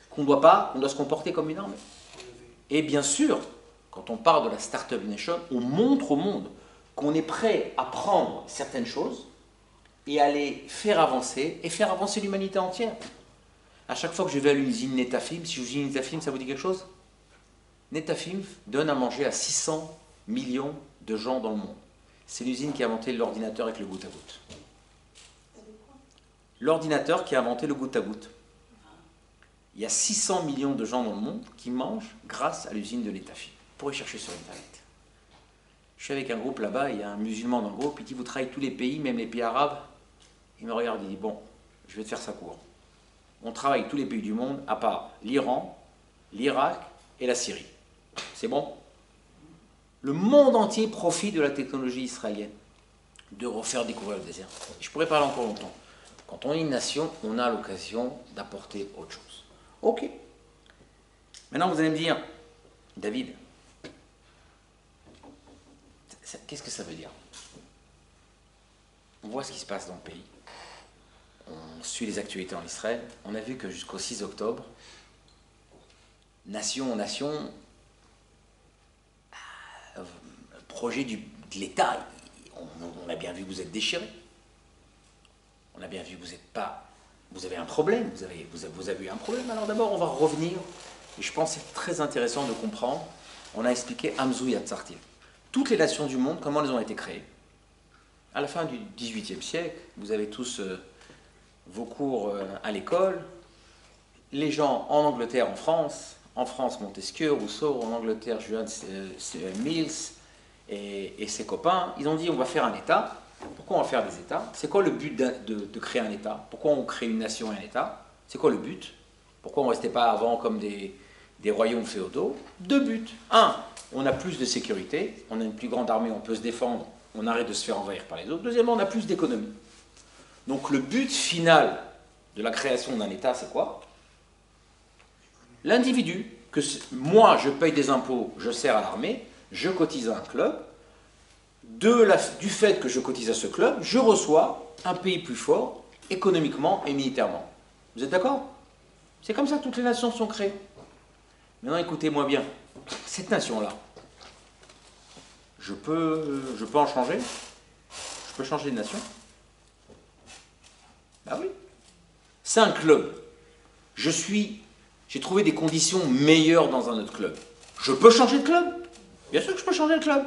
qu'on doit se comporter comme une armée. Et bien sûr, quand on parle de la Startup Nation, on montre au monde qu'on est prêt à prendre certaines choses et à les faire avancer, et faire avancer l'humanité entière. À chaque fois que je vais à l'usine Netafim, si je vous dis Netafim, ça vous dit quelque chose? Netafim donne à manger à 600 millions de gens dans le monde. C'est l'usine qui a inventé l'ordinateur avec le goutte à goutte. L'ordinateur qui a inventé le goutte à goutte. Il y a 600 millions de gens dans le monde qui mangent grâce à l'usine de Netafim. Vous pourrez chercher sur Internet. Je suis avec un groupe là-bas, il y a un musulman dans le groupe, il dit, vous travaillez tous les pays, même les pays arabes. Il me regarde, il dit, bon, je vais te faire ça court. On travaille tous les pays du monde, à part l'Iran, l'Irak et la Syrie. C'est bon? Le monde entier profite de la technologie israélienne, de refaire découvrir le désert. Je pourrais parler encore longtemps. Quand on est une nation, on a l'occasion d'apporter autre chose. Ok. Maintenant, vous allez me dire, David, qu'est-ce que ça veut dire? On voit ce qui se passe dans le pays. On suit les actualités en Israël. On a vu que jusqu'au 6 octobre, nation en nation, projet de l'État, on a bien vu que vous êtes déchirés. On a bien vu que vous n'êtes pas... Vous avez un problème, vous avez eu un problème. Alors d'abord, on va revenir, et je pense que c'est très intéressant de comprendre, on a expliqué Amzou Yatzartil. Toutes les nations du monde, comment elles ont été créées. À la fin du XVIIIe siècle, vous avez tous vos cours à l'école. Les gens en Angleterre, en France Montesquieu, Rousseau, en Angleterre Julian Mills et ses copains, ils ont dit on va faire un État. Pourquoi on va faire des États? C'est quoi le but de créer un État? Pourquoi on crée une nation et un État? C'est quoi le but? Pourquoi on ne restait pas avant comme des royaumes féodaux? Deux buts. Un, on a plus de sécurité, on a une plus grande armée, on peut se défendre, on arrête de se faire envahir par les autres. Deuxièmement, on a plus d'économie. Donc le but final de la création d'un État, c'est quoi? L'individu, que moi je paye des impôts, je sers à l'armée, je cotise à un club, du fait que je cotise à ce club, je reçois un pays plus fort, économiquement et militairement. Vous êtes d'accord? C'est comme ça que toutes les nations sont créées. Maintenant écoutez-moi bien, cette nation-là, je peux en changer? Je peux changer de nation? Ben oui. C'est un club. J'ai trouvé des conditions meilleures dans un autre club. Je peux changer de club? Bien sûr que je peux changer de club.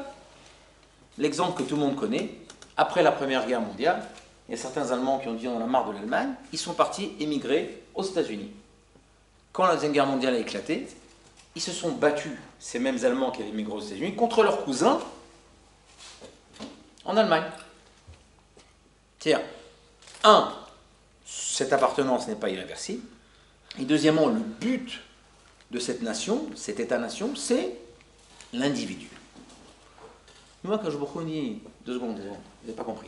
L'exemple que tout le monde connaît, après la Première Guerre mondiale, il y a certains Allemands qui ont dit on en a marre de l'Allemagne, ils sont partis émigrer aux États-Unis. Quand la Deuxième Guerre mondiale a éclaté, ils se sont battus, ces mêmes Allemands qui avaient émigré aux États-Unis, contre leurs cousins en Allemagne. C'est-à-dire, un, cette appartenance n'est pas irréversible, et deuxièmement, le but de cette nation, cet État-nation, c'est l'individu. Moi, quand je vous dis, 2 secondes, vous n'avez pas compris.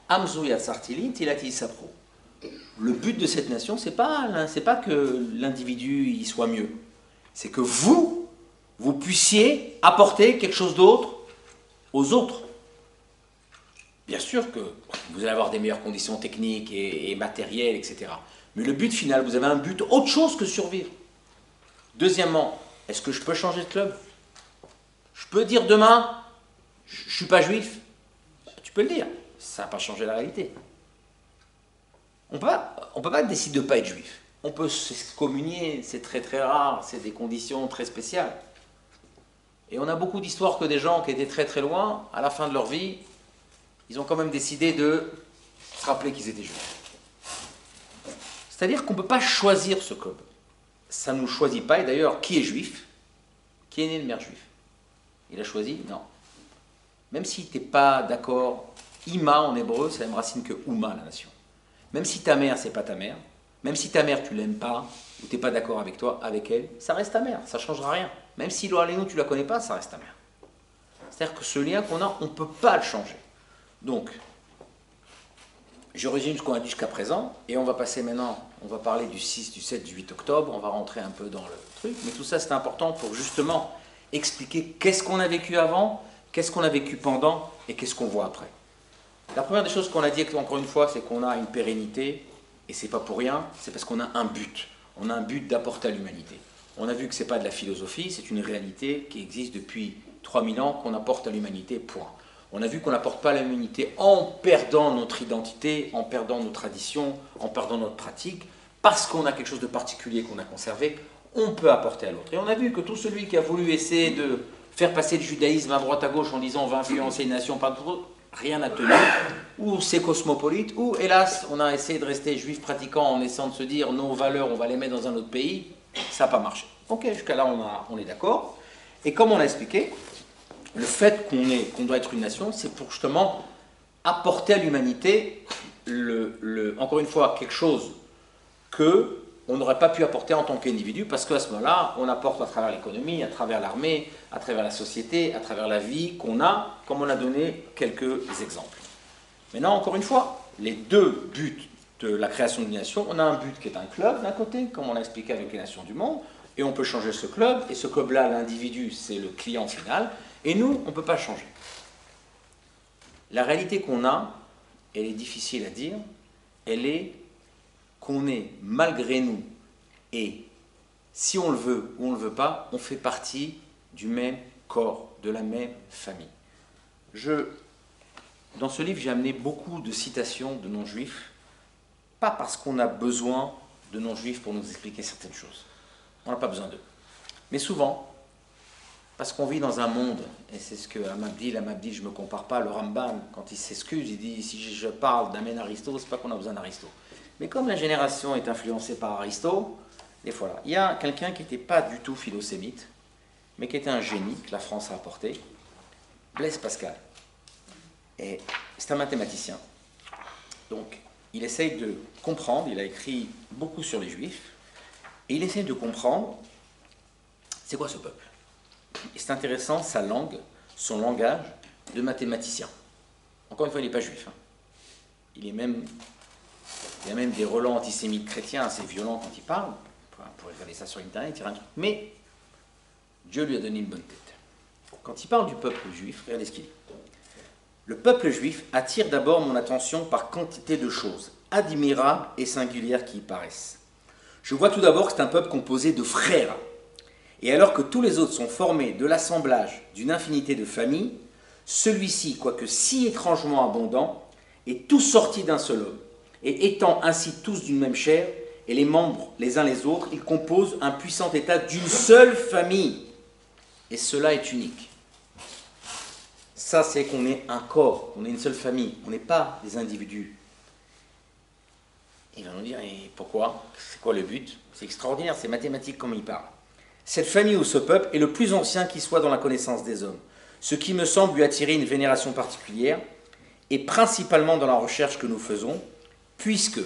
Amzou Yatzartili, Tilati Sapro. Le but de cette nation, c'est pas que l'individu y soit mieux. C'est que vous puissiez apporter quelque chose d'autre aux autres. Bien sûr que vous allez avoir des meilleures conditions techniques et matérielles, etc. Mais le but final, vous avez un but autre chose que survivre. Deuxièmement, est-ce que je peux changer de club? Je peux dire demain, je ne suis pas juif? Tu peux le dire, ça n'a pas changé la réalité. On ne peut pas décider de ne pas être juif. On peut s'excommunier, c'est très très rare, c'est des conditions très spéciales. Et on a beaucoup d'histoires que des gens qui étaient très très loin, à la fin de leur vie, ils ont quand même décidé de se rappeler qu'ils étaient juifs. C'est-à-dire qu'on ne peut pas choisir ce club. Ça ne nous choisit pas, et d'ailleurs, qui est juif? Qui est né de mère juive? Il a choisi? Non. Même si tu n'es pas d'accord, Ima en hébreu, c'est la même racine que Ouma, la nation. Même si ta mère, c'est pas ta mère, même si ta mère, tu l'aimes pas, ou tu n'es pas d'accord avec toi, avec elle, ça reste ta mère, ça ne changera rien. Même si Loalénou, tu la connais pas, ça reste ta mère. C'est-à-dire que ce lien qu'on a, on ne peut pas le changer. Donc, je résume ce qu'on a dit jusqu'à présent, et on va passer maintenant, on va parler du 6, du 7, du 8 octobre, on va rentrer un peu dans le truc, mais tout ça c'est important pour justement expliquer qu'est-ce qu'on a vécu avant, qu'est-ce qu'on a vécu pendant, et qu'est-ce qu'on voit après. La première des choses qu'on a dit, encore une fois, c'est qu'on a une pérennité, et c'est pas pour rien, c'est parce qu'on a un but. On a un but d'apporter à l'humanité. On a vu que c'est pas de la philosophie, c'est une réalité qui existe depuis 3000 ans, qu'on apporte à l'humanité, point. On a vu qu'on n'apporte pas à l'humanité en perdant notre identité, en perdant nos traditions, en perdant notre pratique, parce qu'on a quelque chose de particulier qu'on a conservé, on peut apporter à l'autre. Et on a vu que tout celui qui a voulu essayer de faire passer le judaïsme à droite à gauche en disant on va influencer une nation par d'autres, rien n'a tenu, ou c'est cosmopolite, ou hélas, on a essayé de rester juif pratiquant en essayant de se dire nos valeurs, on va les mettre dans un autre pays, ça n'a pas marché. Ok, jusqu'à là on est d'accord. Et comme on a expliqué, le fait qu'on doit être une nation, c'est pour justement apporter à l'humanité, encore une fois, quelque chose qu'on n'aurait pas pu apporter en tant qu'individu, parce qu'à ce moment-là, on apporte à travers l'économie, à travers l'armée, à travers la société, à travers la vie qu'on a, comme on a donné quelques exemples. Maintenant, encore une fois, les deux buts de la création d'une nation, on a un but qui est un club d'un côté, comme on l'a expliqué avec les nations du monde, et on peut changer ce club, et ce club-là, l'individu, c'est le client final, et nous, on ne peut pas changer. La réalité qu'on a, elle est difficile à dire, elle est qu'on est, malgré nous, et si on le veut ou on ne le veut pas, on fait partie du même corps, de la même famille. Dans ce livre, j'ai amené beaucoup de citations de non-juifs, pas parce qu'on a besoin de non-juifs pour nous expliquer certaines choses. On n'a pas besoin d'eux. Mais souvent, parce qu'on vit dans un monde, et c'est ce que Hamab dit, je ne me compare pas, le Rambam, quand il s'excuse, il dit, si je parle d'Amen Aristo, c'est pas qu'on a besoin d'Aristo. Mais comme la génération est influencée par Aristo, des fois là, il y a quelqu'un qui n'était pas du tout philosémite, mais qui était un génie que la France a apporté, Blaise Pascal. Et c'est un mathématicien. Donc, il essaye de comprendre, il a écrit beaucoup sur les Juifs, et il essaye de comprendre, c'est quoi ce peuple? Et c'est intéressant, sa langue, son langage de mathématicien. Encore une fois, il n'est pas juif. Hein. Il y a même des relents antisémites chrétiens assez violents quand il parle. On pourrait regarder ça sur Internet, mais Dieu lui a donné une bonne tête. Quand il parle du peuple juif, regardez ce qu'il dit. Le peuple juif attire d'abord mon attention par quantité de choses, admirables et singulières qui y paraissent. Je vois tout d'abord que c'est un peuple composé de frères. Et alors que tous les autres sont formés de l'assemblage d'une infinité de familles, celui-ci, quoique si étrangement abondant, est tout sorti d'un seul homme. Et étant ainsi tous d'une même chair, et les membres les uns les autres, ils composent un puissant état d'une seule famille. Et cela est unique. Ça, c'est qu'on est un corps, qu'on est une seule famille, on n'est pas des individus. Il va nous dire, et pourquoi? C'est quoi le but? C'est extraordinaire, c'est mathématique comme il parle. Cette famille ou ce peuple est le plus ancien qui soit dans la connaissance des hommes, ce qui me semble lui attirer une vénération particulière, et principalement dans la recherche que nous faisons, puisque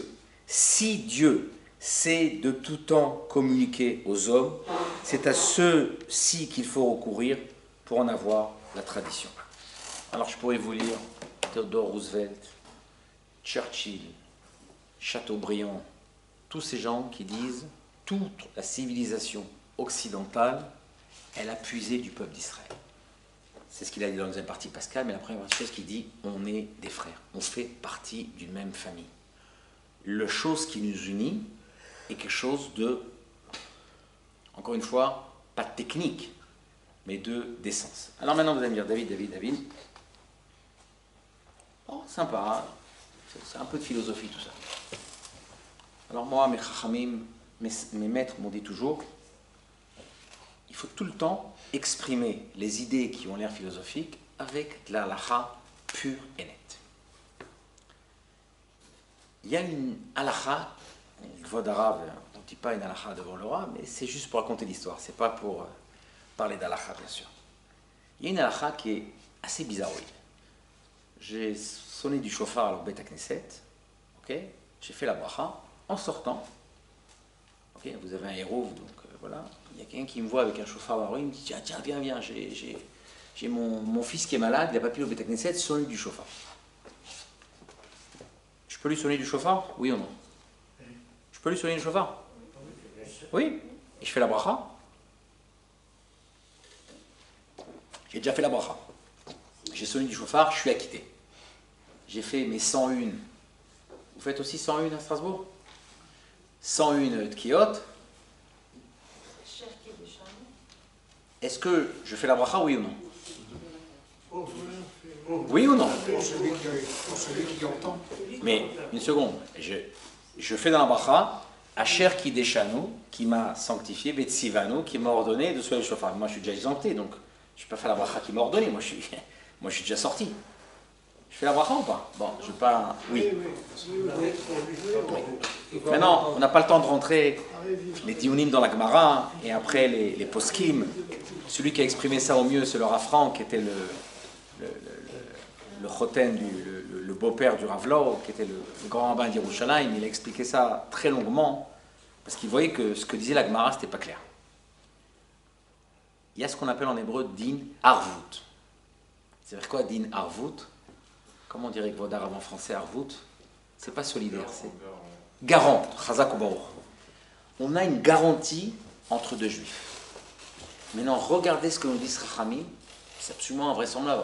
si Dieu sait de tout temps communiquer aux hommes, c'est à ceux-ci qu'il faut recourir pour en avoir la tradition. Alors je pourrais vous lire Theodore Roosevelt, Churchill, Chateaubriand, tous ces gens qui disent toute la civilisation occidentale, elle a puisé du peuple d'Israël. C'est ce qu'il a dit dans la deuxième partie Pascal, mais la première chose qu'il dit, on est des frères, on fait partie d'une même famille. La chose qui nous unit est quelque chose de, encore une fois, pas de technique, mais d'essence. Alors maintenant vous allez me dire, David, oh sympa, c'est un peu de philosophie tout ça. Alors moi, mes chachamim, mes maîtres m'ont dit toujours, il faut tout le temps exprimer les idées qui ont l'air philosophiques avec de la halakha pure et nette. Il y a une halakha, une voix d'arabe, on ne dit pas une halakha devant le roi, mais c'est juste pour raconter l'histoire, c'est pas pour parler d'halakha, bien sûr. Il y a une halakha qui est assez bizarroïde. J'ai sonné du chauffard à l'Beit Knesset, ok, j'ai fait la bracha, en sortant, ok, vous avez un héros, donc voilà, il y a quelqu'un qui me voit avec un chauffard marron, il me dit tiens, viens, j'ai mon fils qui est malade, il n'a pas pu au Beit Knesset, sonne du chauffard. Je peux lui sonner du chauffard? Oui ou non? Je peux lui sonner du chauffard? Oui. Et je fais la bracha? J'ai déjà fait la bracha. J'ai sonné du chauffard, je suis acquitté. J'ai fait mes 101. Vous faites aussi 101 à Strasbourg? 101 Tkiot. Est-ce que je fais la bracha, oui ou non? Oui ou non? Pour celui qui entend. Mais, une seconde, je fais dans la bracha, Asher Kideshanu, qui m'a sanctifié, Betsivanu, qui m'a ordonné de soigner le chauffard. Moi, je suis déjà exempté, donc je ne peux pas faire la bracha qui m'a ordonné, moi, je suis déjà sorti. Je fais la bracha ou pas? Bon, je ne vais pas... Oui. Maintenant, on n'a pas le temps de rentrer les diounim dans la Gemara, et après les poskim. Celui qui a exprimé ça au mieux, c'est le Rav Frank, qui était le choten, le beau-père du Rav Lau, qui était le grand rabbin d'Yerushalayim. Il a expliqué ça très longuement, parce qu'il voyait que ce que disait la Gemara, c'était pas clair. Il y a ce qu'on appelle en hébreu din arvut. C'est-à-dire quoi din arvut? Comment on dirait que votre arabe en français arvut? C'est pas solidaire, c'est garant, chazak ou baruch. On a une garantie entre deux juifs. Maintenant, regardez ce que nous dit Rachamim, c'est absolument invraisemblable.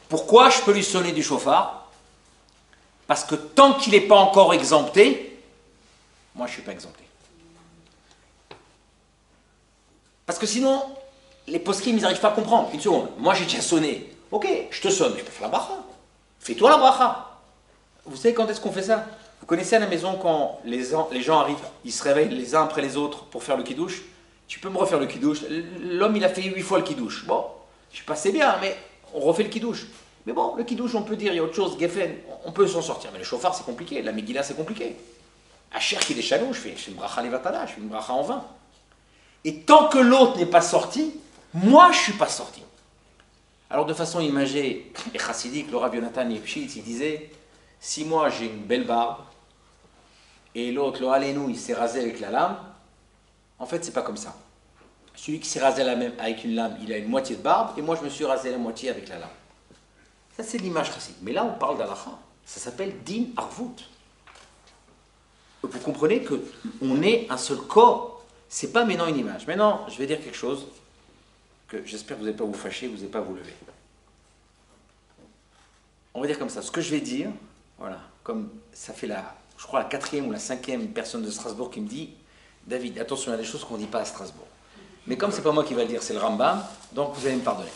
Pourquoi je peux lui sonner du chauffard? Parce que tant qu'il n'est pas encore exempté, moi je ne suis pas exempté. Parce que sinon, les poskim, ils n'arrivent pas à comprendre. Une seconde, moi j'ai déjà sonné. Ok, je te sonne, mais je peux faire la bracha. Fais-toi la bracha. Vous savez quand est-ce qu'on fait ça? Vous connaissez à la maison quand les gens arrivent, ils se réveillent les uns après les autres pour faire le kidouche? Tu peux me refaire le kidouche? L'homme, il a fait 8 fois le kidouche. Bon, je suis passé bien, mais on refait le kidouche. Mais bon, le kidouche, on peut dire, il y a autre chose, Geffen, on peut s'en sortir. Mais le chauffard, c'est compliqué. La Megillah, c'est compliqué. Asher qui est chanou, je fais une bracha levatala, je fais une bracha en vain. Et tant que l'autre n'est pas sorti, moi, je ne suis pas sorti. Alors, de façon imagée et chassidique, le Rav Yonatan Yepshitz, il disait, si moi, j'ai une belle barbe, et l'autre, le Halénou, il s'est rasé avec la lame, en fait, c'est pas comme ça. Celui qui s'est rasé avec une lame, il a une moitié de barbe, et moi, je me suis rasé la moitié avec la lame. Ça, c'est l'image chassidique. Mais là, on parle d'Alacha. Ça s'appelle din arvut. Vous comprenez qu'on est un seul corps. C'est pas maintenant une image. Maintenant, je vais dire quelque chose que j'espère que vous n'allez pas vous fâcher, vous n'allez pas vous lever. On va dire comme ça. Ce que je vais dire, voilà, comme ça fait je crois la 4e ou la 5e personne de Strasbourg qui me dit, David, attention, il y a des choses qu'on ne dit pas à Strasbourg. Mais comme c'est pas moi qui va le dire, c'est le Rambam, donc vous allez me pardonner.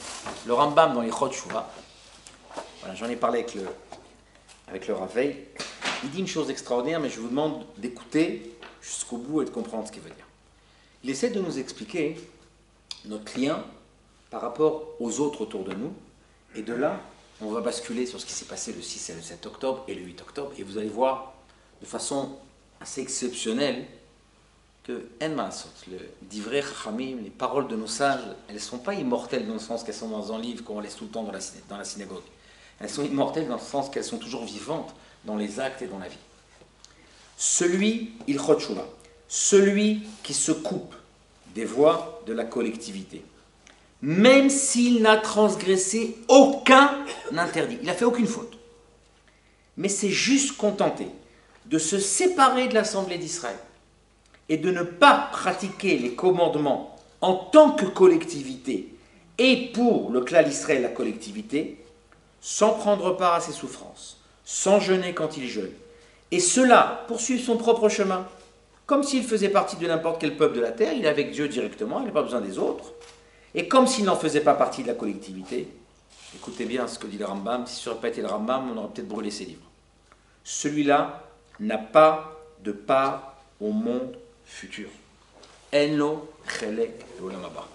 Le Rambam dans les Chod Shuvah, voilà, j'en ai parlé avec le Rav Veil, il dit une chose extraordinaire, mais je vous demande d'écouter jusqu'au bout et de comprendre ce qu'il veut dire. Il essaie de nous expliquer notre lien par rapport aux autres autour de nous, et de là, on va basculer sur ce qui s'est passé le 6 et le 7 octobre et le 8 octobre, et vous allez voir de façon assez exceptionnelle que le divrei chachamim, les paroles de nos sages, elles ne sont pas immortelles dans le sens qu'elles sont dans un livre qu'on laisse tout le temps dans la synagogue. Elles sont immortelles dans le sens qu'elles sont toujours vivantes dans les actes et dans la vie. Celui qui se coupe des voies de la collectivité, même s'il n'a transgressé aucun interdit, il n'a fait aucune faute, mais c'est juste contenté de se séparer de l'Assemblée d'Israël et de ne pas pratiquer les commandements en tant que collectivité et pour le clan Israël, la collectivité, sans prendre part à ses souffrances, sans jeûner quand il jeûne, et cela poursuivre son propre chemin, comme s'il faisait partie de n'importe quel peuple de la terre, il est avec Dieu directement, il n'a pas besoin des autres, et comme s'il n'en faisait pas partie de la collectivité, écoutez bien ce que dit le Rambam, si ce n'aurait pas été le Rambam, on aurait peut-être brûlé ses livres. Celui-là n'a pas de part au monde futur. Enlo chelek l'olam haba.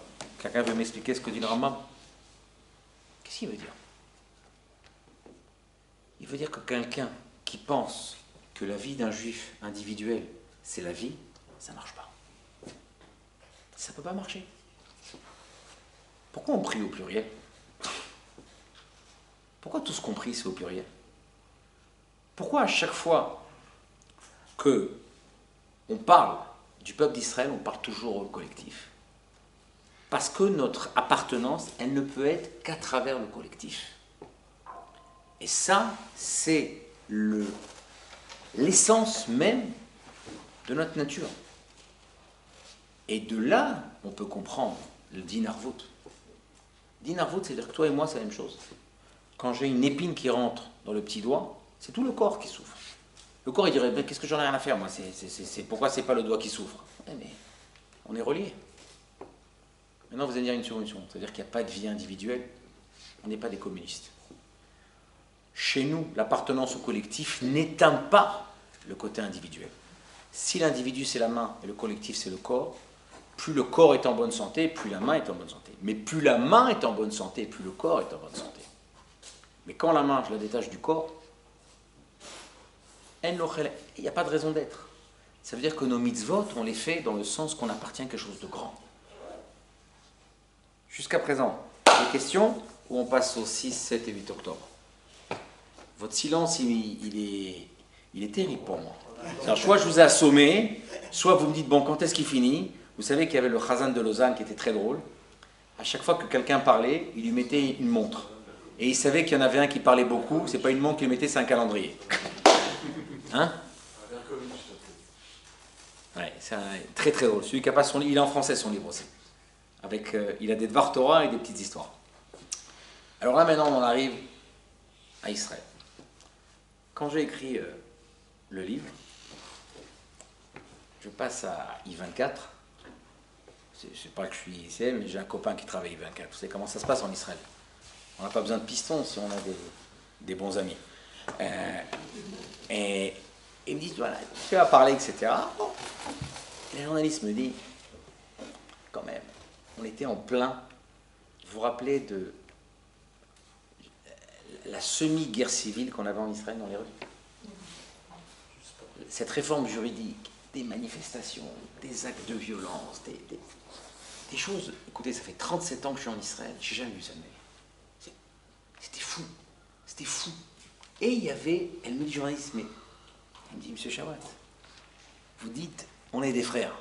Quelqu'un veut m'expliquer ce que dit le Rambam? Qu'est-ce qu'il veut dire? Il veut dire que quelqu'un qui pense que la vie d'un juif individuel, c'est la vie, ça ne marche pas. Ça ne peut pas marcher. Pourquoi on prie au pluriel? Pourquoi tout ce qu'on prie, c'est au pluriel? Pourquoi à chaque fois que on parle du peuple d'Israël, on parle toujours au collectif? Parce que notre appartenance, elle ne peut être qu'à travers le collectif. Et ça, c'est l'essence même de notre nature. Et de là, on peut comprendre le din harvut. Din harvut, c'est-à-dire que toi et moi, c'est la même chose. Quand j'ai une épine qui rentre dans le petit doigt, c'est tout le corps qui souffre. Le corps, il dirait, ben, qu'est-ce que j'en ai rien à faire, moi, pourquoi c'est pas le doigt qui souffre? Mais on est reliés. Maintenant, vous allez dire une solution, c'est-à-dire qu'il n'y a pas de vie individuelle, on n'est pas des communistes. Chez nous, l'appartenance au collectif n'éteint pas le côté individuel. Si l'individu c'est la main et le collectif c'est le corps, plus le corps est en bonne santé, plus la main est en bonne santé. Mais plus la main est en bonne santé, plus le corps est en bonne santé. Mais quand la main, je la détache du corps, il n'y a pas de raison d'être. Ça veut dire que nos mitzvot, on les fait dans le sens qu'on appartient à quelque chose de grand. Jusqu'à présent, des questions ou on passe au 6, 7 et 8 octobre? Votre silence, il est terrible pour moi. Alors, soit je vous ai assommé, soit vous me dites, bon, quand est-ce qu'il finit? Vous savez qu'il y avait le Chazan de Lausanne qui était très drôle. À chaque fois que quelqu'un parlait, il lui mettait une montre. Et il savait qu'il y en avait un qui parlait beaucoup, c'est pas une montre qu'il mettait, c'est un calendrier. Hein? Ouais, c'est très très drôle. Celui qui n'a pas son livre, il est en français son livre aussi. Avec, il a des Dvar Torah et des petites histoires. Alors là maintenant on en arrive à Israël. Quand j'ai écrit le livre, je passe à I24. C'est pas que je suis ici, mais j'ai un copain qui travaille I24. Vous savez comment ça se passe en Israël? On n'a pas besoin de pistons si on a des bons amis. Et ils me disent, voilà, tu vas parler, etc. Bon. Et le journaliste me dit, quand même, on était en plein. Vous vous rappelez de la semi-guerre civile qu'on avait en Israël dans les rues? Cette réforme juridique, des manifestations, des actes de violence, des choses. Écoutez, ça fait 37 ans que je suis en Israël, je n'ai jamais vu ça de ma vie. C'était fou, c'était fou. Et il y avait, elle me dit, journaliste, mais elle me dit, monsieur Chawat, vous dites, on est des frères.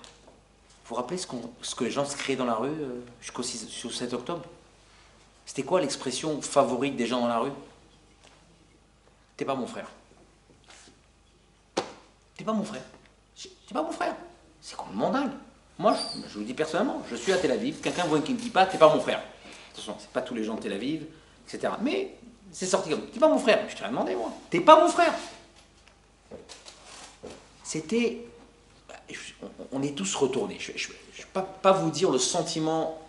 Vous vous rappelez ce que les gens se créaient dans la rue jusqu'au 7 octobre? C'était quoi l'expression favorite des gens dans la rue? T'es pas mon frère. T'es pas mon frère. T'es pas mon frère. C'est complètement dingue. Moi, je vous le dis personnellement, je suis à Tel Aviv, quelqu'un voit qui me dit pas, t'es pas mon frère. Attention, c'est pas tous les gens de Tel Aviv, etc. Mais c'est sorti comme, t'es pas mon frère. Je te l'ai demandé, moi. T'es pas mon frère. C'était... On est tous retournés. Je ne peux pas vous dire le sentiment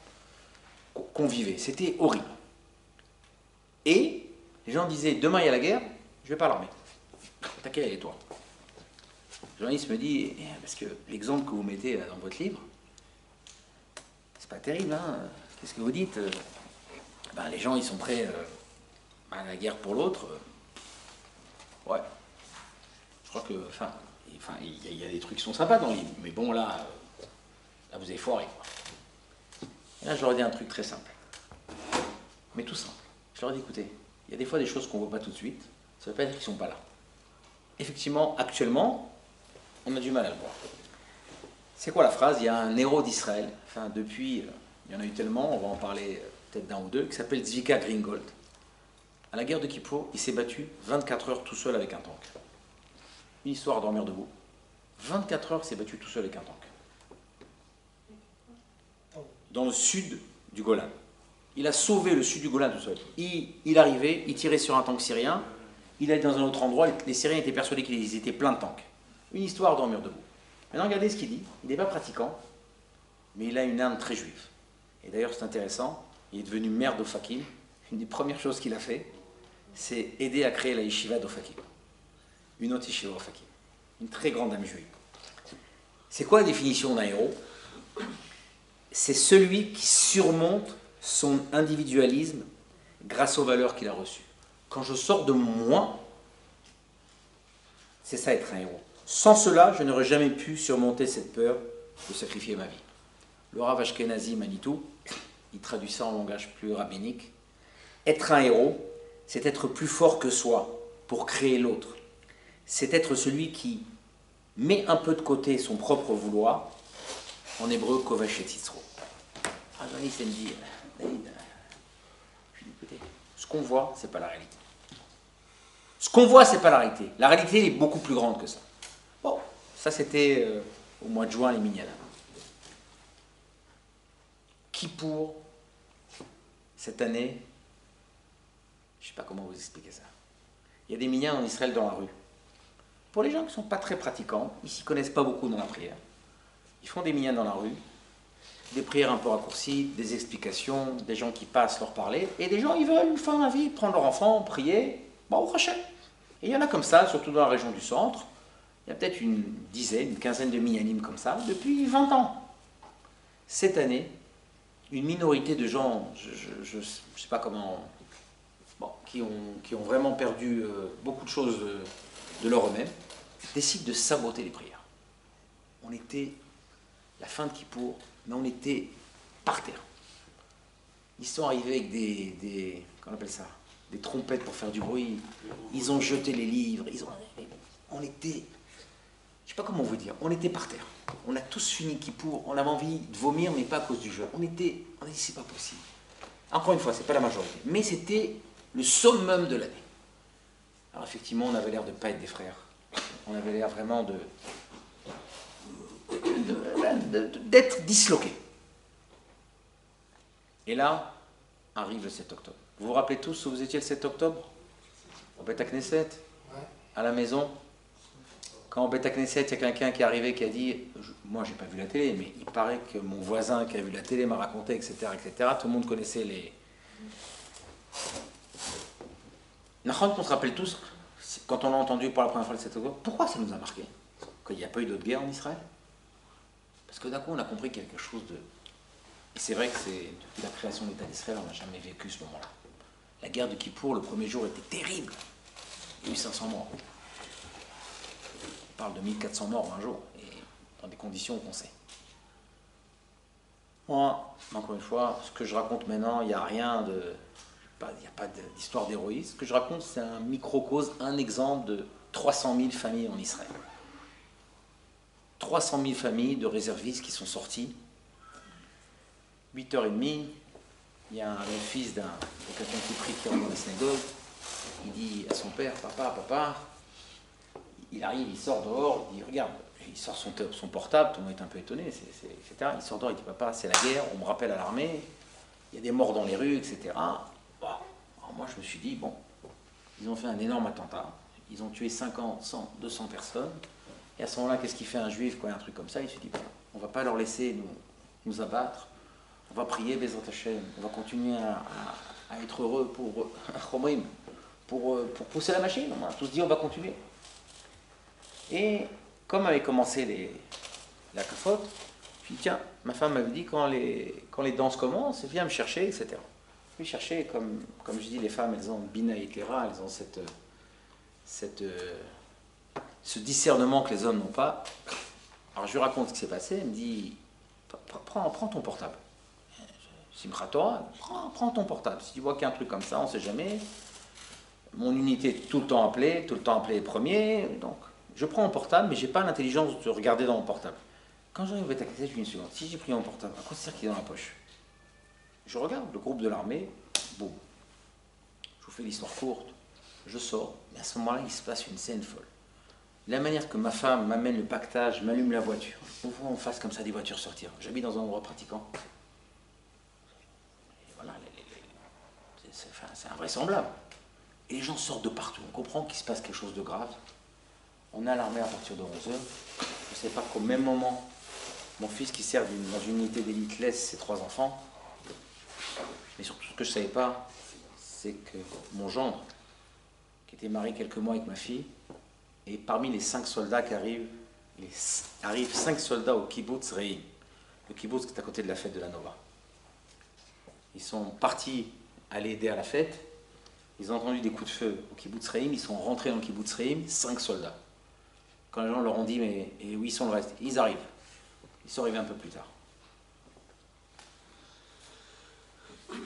qu'on vivait. C'était horrible. Et les gens disaient, demain il y a la guerre, je vais pas à l'armée. T'as quel âge toi? Le journaliste me dit, parce que l'exemple que vous mettez dans votre livre, c'est pas terrible, hein? Qu'est-ce que vous dites? Ben, les gens, ils sont prêts à la guerre pour l'autre. Ouais. Je crois que, enfin, il y a des trucs qui sont sympas dans le livre, mais bon, là vous avez foiré, quoi. Et là, je leur ai dit un truc très simple, mais tout simple. Je leur ai dit, écoutez, il y a des fois des choses qu'on ne voit pas tout de suite, ça ne veut pas dire qu'ils ne sont pas là. Effectivement, actuellement, on a du mal à le voir. C'est quoi la phrase? Il y a un héros d'Israël, enfin depuis, il y en a eu tellement, on va en parler peut-être d'un ou deux, qui s'appelle Zvika Greengold. À la guerre de Kippour, il s'est battu 24 heures tout seul avec un tank. Une histoire à dormir debout. 24 heures, il s'est battu tout seul avec un tank. Dans le sud du Golan. Il a sauvé le sud du Golan tout seul. Il arrivait, il tirait sur un tank syrien, il allait dans un autre endroit, les Syriens étaient persuadés qu'ils étaient pleins de tanks. Une histoire à dormir debout. Maintenant, regardez ce qu'il dit. Il n'est pas pratiquant, mais il a une âme très juive. Et d'ailleurs, c'est intéressant, il est devenu maire d'Ofakim. Une des premières choses qu'il a fait, c'est aider à créer la yeshiva d'Ofakim. Une autre yeshiva d'Ofakim. Une très grande âme juive. C'est quoi la définition d'un héros? C'est celui qui surmonte son individualisme grâce aux valeurs qu'il a reçues. Quand je sors de moi, C'est ça être un héros. Sans cela, je n'aurais jamais pu surmonter cette peur de sacrifier ma vie. Le Rav Ashkenazi Manitou, il traduit ça en langage plus rabbinique. Être un héros, c'est être plus fort que soi pour créer l'autre. C'est être celui qui met un peu de côté son propre vouloir, en hébreu, Kovash et Titzro. Ah, Johnny, c'est me dit, David, je dis, écoutez, ce qu'on voit, c'est pas la réalité. Ce qu'on voit, c'est pas la réalité. La réalité, elle est beaucoup plus grande que ça. Bon, ça c'était au mois de juin, les Minyanim. Kippour, cette année, je ne sais pas comment vous expliquer ça. Il y a des Minyanim en Israël dans la rue. Pour les gens qui ne sont pas très pratiquants, ils ne s'y connaissent pas beaucoup dans la prière. Ils font des Minyanim dans la rue, des prières un peu raccourcies, des explications, des gens qui passent leur parler, et des gens, ils veulent une fois dans la vie prendre leur enfant, prier, bon, au Hachem. Et il y en a comme ça, surtout dans la région du centre. Il y a peut-être une dizaine, une quinzaine de Minyanim comme ça, depuis 20 ans. Cette année, une minorité de gens, je ne sais pas comment, bon, qui ont vraiment perdu beaucoup de choses de leur eux-mêmes, décident de saboter les prières. On était, la fin de Kippour, mais on était par terre. Ils sont arrivés avec comment on appelle ça, des trompettes pour faire du bruit, ils ont jeté les livres, on était, je sais pas comment vous dire, on était par terre. On a tous fini Kippour, on avait envie de vomir, mais pas à cause du jeu. On a dit, c'est pas possible. Encore une fois, c'est pas la majorité, mais c'était le summum de l'année. Alors effectivement, on avait l'air de ne pas être des frères. On avait l'air vraiment d'être disloqués. Et là, arrive le 7 octobre. Vous vous rappelez tous où vous étiez le 7 octobre? Au Beth Knesset, à la maison. Quand au Beth Knesset, il y a quelqu'un qui est arrivé qui a dit, moi j'ai pas vu la télé, mais il paraît que mon voisin qui a vu la télé m'a raconté, etc., etc. Tout le monde connaissait les... Nachon, on se rappelle tous, quand on a entendu pour la première fois le 7 octobre, pourquoi ça nous a marqué? Qu'il n'y a pas eu d'autre guerre en Israël? Parce que d'un coup, on a compris qu'il y a quelque chose de... Et c'est vrai que depuis la création de l'État d'Israël, on n'a jamais vécu ce moment-là. La guerre de Kippour, le premier jour, était terrible. Il y a eu 500 morts. On parle de 1400 morts un jour, et dans des conditions qu'on sait. Moi, encore une fois, ce que je raconte maintenant, il n'y a rien de... Il n'y a pas d'histoire d'héroïsme. Ce que je raconte, c'est un microcosme, un exemple de 300 000 familles en Israël. 300 000 familles de réservistes qui sont sortis. 8h30, il y a le fils de quelqu'un qui prie qui rentre dans la synagogue. Il dit à son père, papa, il arrive, il sort dehors, il dit, regarde, il sort son portable, tout le monde est un peu étonné, etc. Il sort dehors, il dit, papa, c'est la guerre, on me rappelle à l'armée, il y a des morts dans les rues, etc. Bon. Alors moi, je me suis dit, bon, ils ont fait un énorme attentat, ils ont tué 50, 100, 200 personnes, et à ce moment-là, qu'est-ce qu'il fait un juif quand il y a un truc comme ça? Il se dit, bon, on ne va pas leur laisser nous abattre, on va prier Bezrat Hashem, on va continuer à être heureux pour pousser la machine. On a tous dit on va continuer. Et comme avait commencé la cafote, je dis tiens, ma femme m'avait dit quand les danses commencent, viens me chercher, etc. Je vais chercher, comme je dis, les femmes, elles ont bina et kera, elles ont ce discernement que les hommes n'ont pas. Alors je lui raconte ce qui s'est passé, elle me dit prends ton portable. Simchat Torah, prends ton portable. Si tu vois qu'il y a un truc comme ça, on ne sait jamais. Mon unité est tout le temps appelée premier. Donc, je prends mon portable, mais je n'ai pas l'intelligence de regarder dans mon portable. Quand j'arrive au Beth Knesset, je dis une seconde. Si j'ai pris mon portable, à quoi ça sert qu'il est dans la poche? Je regarde le groupe de l'armée, boum. Je vous fais l'histoire courte. Je sors, mais à ce moment-là, il se passe une scène folle. La manière que ma femme m'amène le pactage, m'allume la voiture. On voit en face comme ça des voitures sortir. J'habite dans un endroit pratiquant. C'est invraisemblable. Et les gens sortent de partout. On comprend qu'il se passe quelque chose de grave. On est alarmé à partir de 11h. Je ne sais pas qu'au même moment, mon fils qui sert dans une unité d'élite laisse ses 3 enfants. Mais surtout, ce que je ne savais pas, c'est que mon gendre, qui était marié quelques mois avec ma fille, et parmi les 5 soldats qui arrivent 5 soldats au kibbutz Reim. Le kibbutz qui est à côté de la fête de la Nova. Ils sont partis aller aider à la fête, ils ont entendu des coups de feu au kibbutz Reim, ils sont rentrés dans le kibbutz Reim, 5 soldats. Quand les gens leur ont dit, mais et où ils sont le reste? Ils arrivent. Ils sont arrivés un peu plus tard.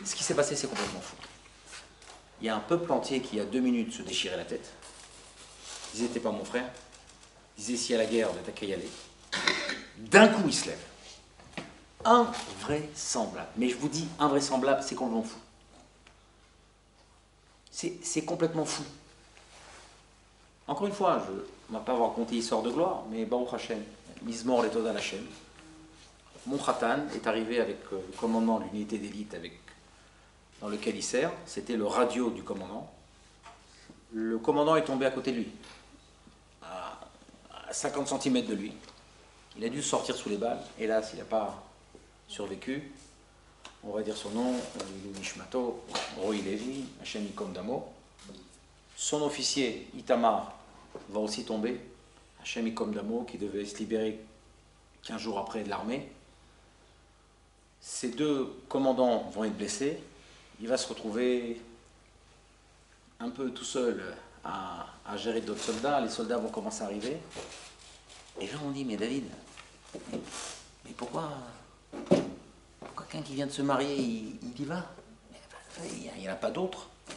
Ce qui s'est passé, c'est complètement fou. Il y a un peuple entier qui, il y a 2 minutes, se déchirait la tête. Ils disaient, t'es pas mon frère. Ils disaient, s'il y a la guerre, t'as qu'à y aller. D'un coup, ils se lèvent. Invraisemblable. Mais je vous dis, invraisemblable, c'est complètement fou. C'est complètement fou. Encore une fois, je ne vais pas vous raconter l'histoire de gloire, mais Baruch Hashem, Mizmor Letoda Hashem. Mon Khatan est arrivé avec le commandant de l'unité d'élite dans lequel il sert. C'était le radio du commandant. Le commandant est tombé à côté de lui, à 50 cm de lui. Il a dû sortir sous les balles. Hélas, il n'a pas survécu. On va dire son nom, Nishmato, Roy Levi, Hachem Yikom Damo. Son officier, Itamar, va aussi tomber. Hachem Yikom Damo, qui devait se libérer 15 jours après de l'armée. Ces 2 commandants vont être blessés. Il va se retrouver un peu tout seul à gérer d'autres soldats. Les soldats vont commencer à arriver. Et là, on dit, mais David, mais pourquoi quelqu'un qui vient de se marier, il y va? Il n'y en a pas d'autres. Il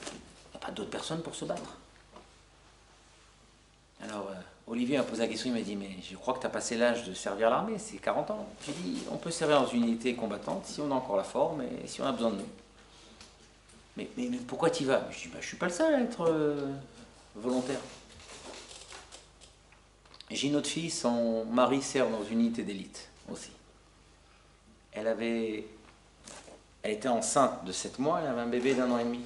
n'y a pas d'autres personnes pour se battre. Alors, Olivier m'a posé la question, il m'a dit, mais je crois que tu as passé l'âge de servir l'armée, c'est 40 ans. J'ai dit, on peut servir dans une unité combattante si on a encore la forme et si on a besoin de nous. Mais pourquoi tu y vas? Je dis, je ne suis pas le seul à être volontaire. J'ai une autre fille, son mari sert dans une unité d'élite aussi. Elle était enceinte de 7 mois, elle avait un bébé d'1 an et demi.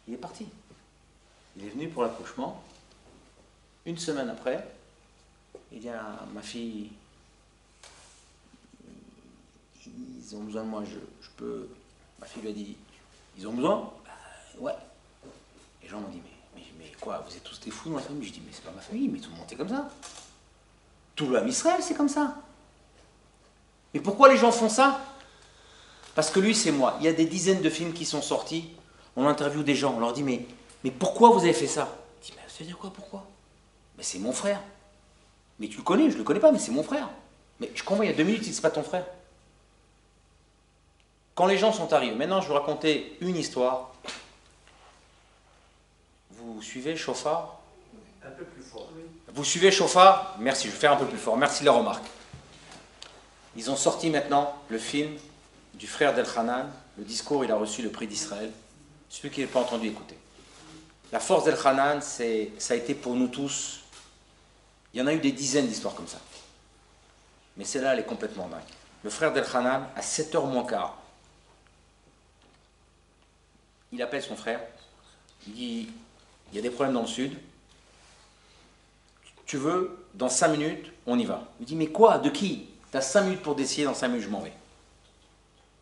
Il est parti. Il est venu pour l'accouchement. Une semaine après, il dit à ma fille, ils ont besoin de moi, je peux... Ma fille lui a dit, ils ont besoin? Ouais. Les gens m'ont dit, mais quoi, vous êtes tous des fous dans la famille? Je dis, mais c'est pas ma famille, mais tout le monde est comme ça. Tout l'âme Israël, c'est comme ça. Mais pourquoi les gens font ça? Parce que lui, c'est moi. Il y a des dizaines de films qui sont sortis, on interviewe des gens, on leur dit, mais pourquoi vous avez fait ça? Je dis, mais ça veut dire quoi, pourquoi? Mais c'est mon frère. Mais tu le connais, je le connais pas, mais c'est mon frère. Mais je comprends, il y a 2 minutes, il dit, c'est pas ton frère. Quand les gens sont arrivés, maintenant je vais vous raconter une histoire. Vous suivez Chauffard? Un peu plus fort. Oui. Vous suivez Chauffard? Merci, je vais faire un peu plus fort. Merci de la remarque. Ils ont sorti maintenant le film du frère d'Elchanan. Le discours, il a reçu le prix d'Israël. Celui qui n'a pas entendu, écouter. La force d'Elchanan, ça a été pour nous tous. Il y en a eu des dizaines d'histoires comme ça. Mais celle-là, elle est complètement dingue. Le frère d'Elchanan, à 7h moins quart, il appelle son frère. Il dit, il y a des problèmes dans le sud. Tu veux, dans 5 minutes, on y va. Il dit, mais quoi? De qui? Tu as 5 minutes pour décider, dans 5 minutes, je m'en vais.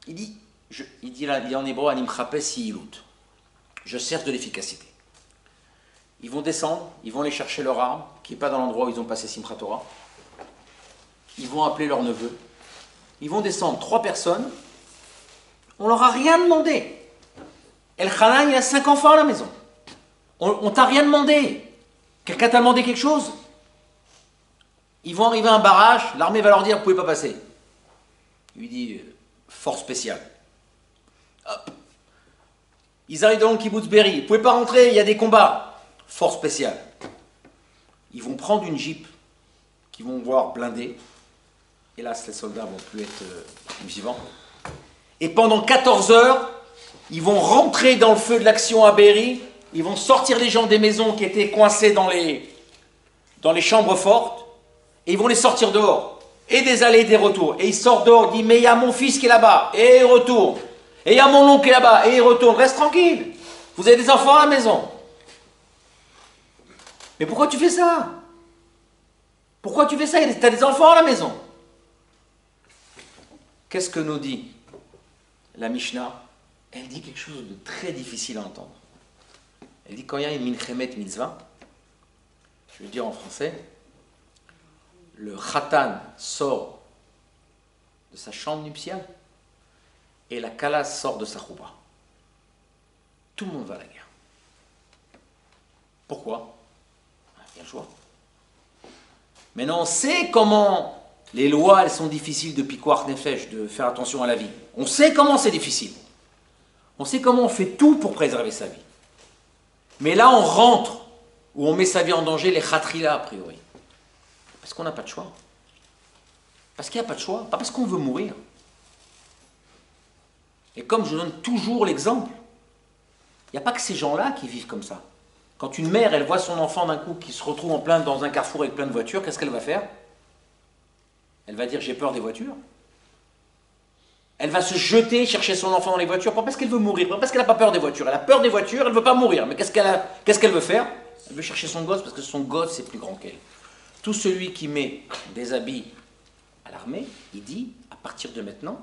Il dit en hébreu, Anim chapes yilut. Je cherche de l'efficacité. Ils vont descendre, ils vont aller chercher leur arme, qui n'est pas dans l'endroit où ils ont passé Simchat Torah. Ils vont appeler leur neveu. Ils vont descendre 3 personnes. On leur a rien demandé. Elchanan, il a 5 enfants à la maison. On t'a rien demandé. Quelqu'un t'a demandé quelque chose? Ils vont arriver à un barrage, l'armée va leur dire, vous ne pouvez pas passer. Il lui dit, force spéciale. Hop. Ils arrivent dans le kibbutz Berry, vous ne pouvez pas rentrer, il y a des combats. Force spéciale. Ils vont prendre une jeep qu'ils vont voir blindée. Hélas, les soldats ne vont plus être vivants. Et pendant 14 heures, ils vont rentrer dans le feu de l'action à Berry. Ils vont sortir les gens des maisons qui étaient coincés dans les chambres fortes. Et ils vont les sortir dehors. Et des allées et des retours. Et ils sortent dehors, ils disent, mais il y a mon fils qui est là-bas. Et il retourne. Et il y a mon oncle qui est là-bas. Et il retourne. Reste tranquille. Vous avez des enfants à la maison. Mais pourquoi tu fais ça? Pourquoi tu fais ça? Tu as des enfants à la maison. Qu'est-ce que nous dit la Mishnah? Elle dit quelque chose de très difficile à entendre. Elle dit quand il y a une minchemet mitzvah, je vais dire en français, le khatan sort de sa chambre nuptiale et la kala sort de sa chouba. Tout le monde va à la guerre. Pourquoi? Il y a le choix. Maintenant, on sait comment les lois, elles sont difficiles de Pikuach Nefesh, de faire attention à la vie. On sait comment c'est difficile. On sait comment on fait tout pour préserver sa vie. Mais là, on rentre, où on met sa vie en danger, les khatrila a priori. Parce qu'on n'a pas de choix. Parce qu'il n'y a pas de choix, pas parce qu'on veut mourir. Et comme je donne toujours l'exemple, il n'y a pas que ces gens-là qui vivent comme ça. Quand une mère, elle voit son enfant d'un coup qui se retrouve en plein dans un carrefour avec plein de voitures, qu'est-ce qu'elle va faire? Elle va dire j'ai peur des voitures. Elle va se jeter chercher son enfant dans les voitures, pas parce qu'elle veut mourir, pas parce qu'elle n'a pas peur des voitures. Elle a peur des voitures, elle ne veut pas mourir. Mais qu'est-ce qu'elle veut faire? Elle veut chercher son gosse parce que son gosse c'est plus grand qu'elle. Tout celui qui met des habits à l'armée, il dit à partir de maintenant,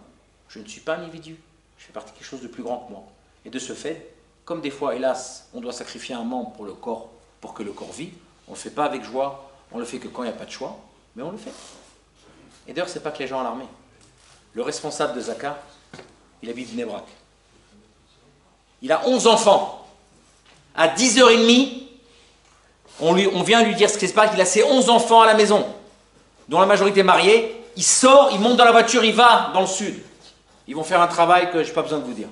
je ne suis pas un individu. Je fais partie de quelque chose de plus grand que moi. Et de ce fait, comme des fois, hélas, on doit sacrifier un membre pour le corps, pour que le corps vive, on ne le fait pas avec joie, on le fait que quand il n'y a pas de choix, mais on le fait. Et d'ailleurs, ce n'est pas que les gens à l'armée. Le responsable de Zaka, il habite Bnei Brak. Il a 11 enfants. À 10h30, on vient lui dire ce qui se passe, il a ses 11 enfants à la maison, dont la majorité mariée. Il sort, il monte dans la voiture, il va dans le sud. Ils vont faire un travail que je n'ai pas besoin de vous dire.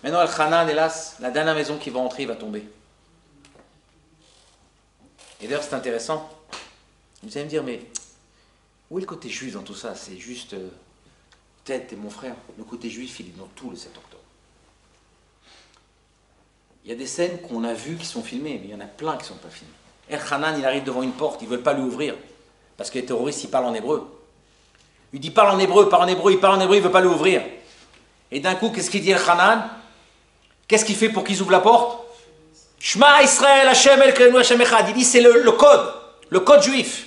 Maintenant, Al-Khanan, hélas, la dernière maison qui va entrer, il va tomber. Et d'ailleurs, c'est intéressant. Vous allez me dire, mais où est le côté juif dans tout ça? C'est juste Ted et mon frère. Le côté juif, il est dans tout le 7 octobre. Il y a des scènes qu'on a vues qui sont filmées, mais il y en a plein qui ne sont pas filmées. El-Khanan, il arrive devant une porte, ils ne veulent pas lui ouvrir, parce que les terroristes, ils parlent en hébreu. Il dit parle en hébreu, parle en hébreu, il parle en hébreu, il ne veut pas lui ouvrir. Et d'un coup, qu'est-ce qu'il dit El-Khanan? Qu'est-ce qu'il fait pour qu'ils ouvrent la porte? Shema Israël, Hashem Elkeinu, Hashem Echad. Il dit c'est le code juif.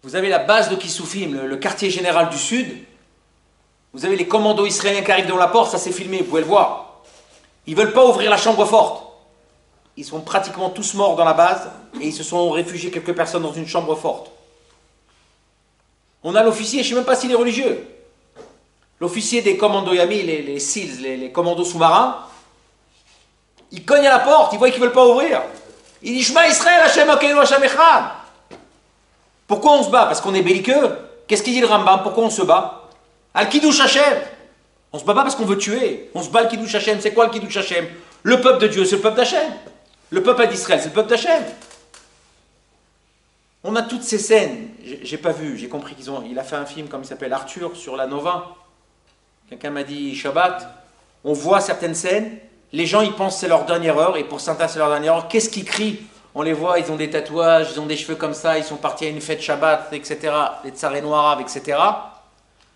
Vous avez la base de Kissoufim, le quartier général du Sud. Vous avez les commandos israéliens qui arrivent devant la porte, ça c'est filmé, vous pouvez le voir. Ils ne veulent pas ouvrir la chambre forte. Ils sont pratiquement tous morts dans la base et ils se sont réfugiés quelques personnes dans une chambre forte. On a l'officier, je ne sais même pas s'il est religieux. L'officier des commandos Yami, les SEALs, les commandos sous-marins, il cogne à la porte, il voit qu'ils ne veulent pas ouvrir. Il dit Shema Israël, Hashem Elokeinu, Hashem Echad. Pourquoi on se bat? Parce qu'on est belliqueux. Qu'est-ce qu'il dit le Rambam? Pourquoi on se bat? Al-Kiddush Hashem. On se bat pas parce qu'on veut tuer. On se bat Al-Kiddush Hashem. C'est quoi le Kiddush Hashem? Le peuple de Dieu, c'est le peuple d'Hachem. Le peuple d'Israël, c'est le peuple d'Hachem. On a toutes ces scènes. J'ai pas vu, j'ai compris il a fait un film, comme il s'appelle, Arthur, sur la Nova. Quelqu'un m'a dit Shabbat. On voit certaines scènes. Les gens, ils pensent que c'est leur dernière heure. Et pour certains, c'est leur dernière heure. Qu'est-ce qu'ils crient? On les voit, ils ont des tatouages, ils ont des cheveux comme ça, ils sont partis à une fête Shabbat, etc. Les tsarés noirs, etc.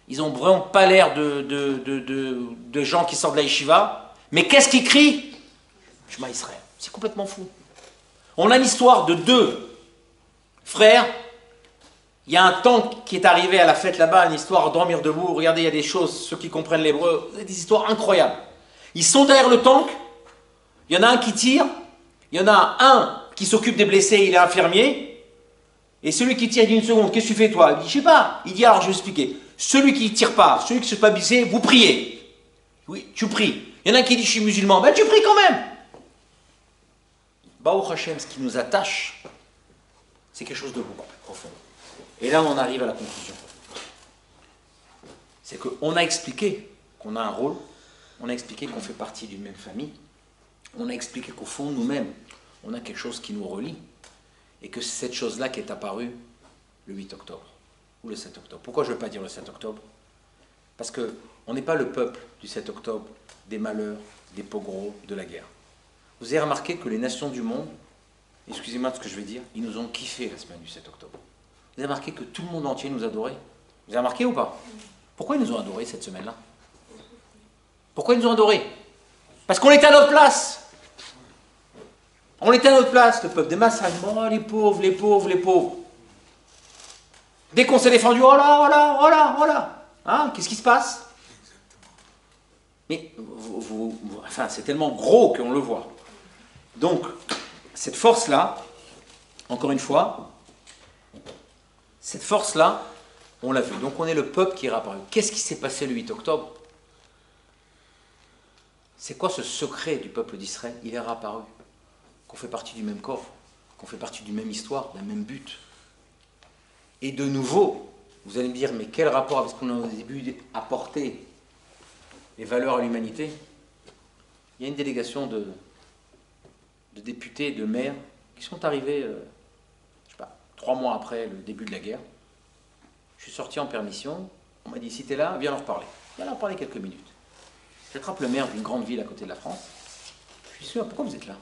Ils n'ont vraiment pas l'air de gens qui sortent de la yeshiva. Mais qu'est-ce qu'ils crient? Shema Israël. C'est complètement fou. On a l'histoire de deux frères. Il y a un tank qui est arrivé à la fête là-bas, une histoire à dormir debout. Regardez, il y a des choses, ceux qui comprennent l'hébreu, des histoires incroyables. Ils sont derrière le tank. Il y en a un qui tire. Il y en a un qui s'occupe des blessés, il est infirmier. Et celui qui tire, il dit une seconde, qu'est-ce que tu fais toi? Il dit, je sais pas. Il dit, alors je vais expliquer. Celui qui ne tire pas, celui qui ne se fait pas blesser, vous priez. Oui, tu pries. Il y en a un qui dit, je suis musulman. Ben tu pries quand même. Baruch Hashem, ce qui nous attache, c'est quelque chose de beaucoup plus profond. Et là, on en arrive à la conclusion. C'est qu'on a expliqué qu'on a un rôle, on a expliqué qu'on fait partie d'une même famille, on a expliqué qu'au fond, nous-mêmes, on a quelque chose qui nous relie, et que c'est cette chose-là qui est apparue le 8 octobre, ou le 7 octobre. Pourquoi je ne veux pas dire le 7 octobre? Parce qu'on n'est pas le peuple du 7 octobre, des malheurs, des pogroms, de la guerre. Vous avez remarqué que les nations du monde, excusez-moi de ce que je vais dire, ils nous ont kiffé la semaine du 7 octobre. Vous avez remarqué que tout le monde entier nous adorait? Vous avez remarqué ou pas? Pourquoi ils nous ont adorés cette semaine-là? Pourquoi ils nous ont adorés? Parce qu'on était à notre place. On était à notre place, le peuple des Massal. Oh, les pauvres, les pauvres, les pauvres. Dès qu'on s'est défendu, oh là, oh là, oh là, oh là. Hein, qu'est-ce qui se passe? Mais, enfin, c'est tellement gros qu'on le voit. Donc, cette force-là, encore une fois, cette force-là, on l'a vu. Donc, on est le peuple qui est réapparu. Qu'est-ce qui s'est passé le 8 octobre? C'est quoi ce secret du peuple d'Israël? Il est réapparu. qu'on fait partie du même corps, qu'on fait partie d'une même histoire, d'un même but. Et de nouveau, vous allez me dire, mais quel rapport avec ce qu'on a au début apporté les valeurs à l'humanité? Il y a une délégation de députés, de maires, qui sont arrivés, je sais pas, 3 mois après le début de la guerre. Je suis sorti en permission, on m'a dit, si tu es là, viens leur parler. Viens leur parler quelques minutes. J'attrape le maire d'une grande ville à côté de la France. Je lui dis, pourquoi vous êtes là?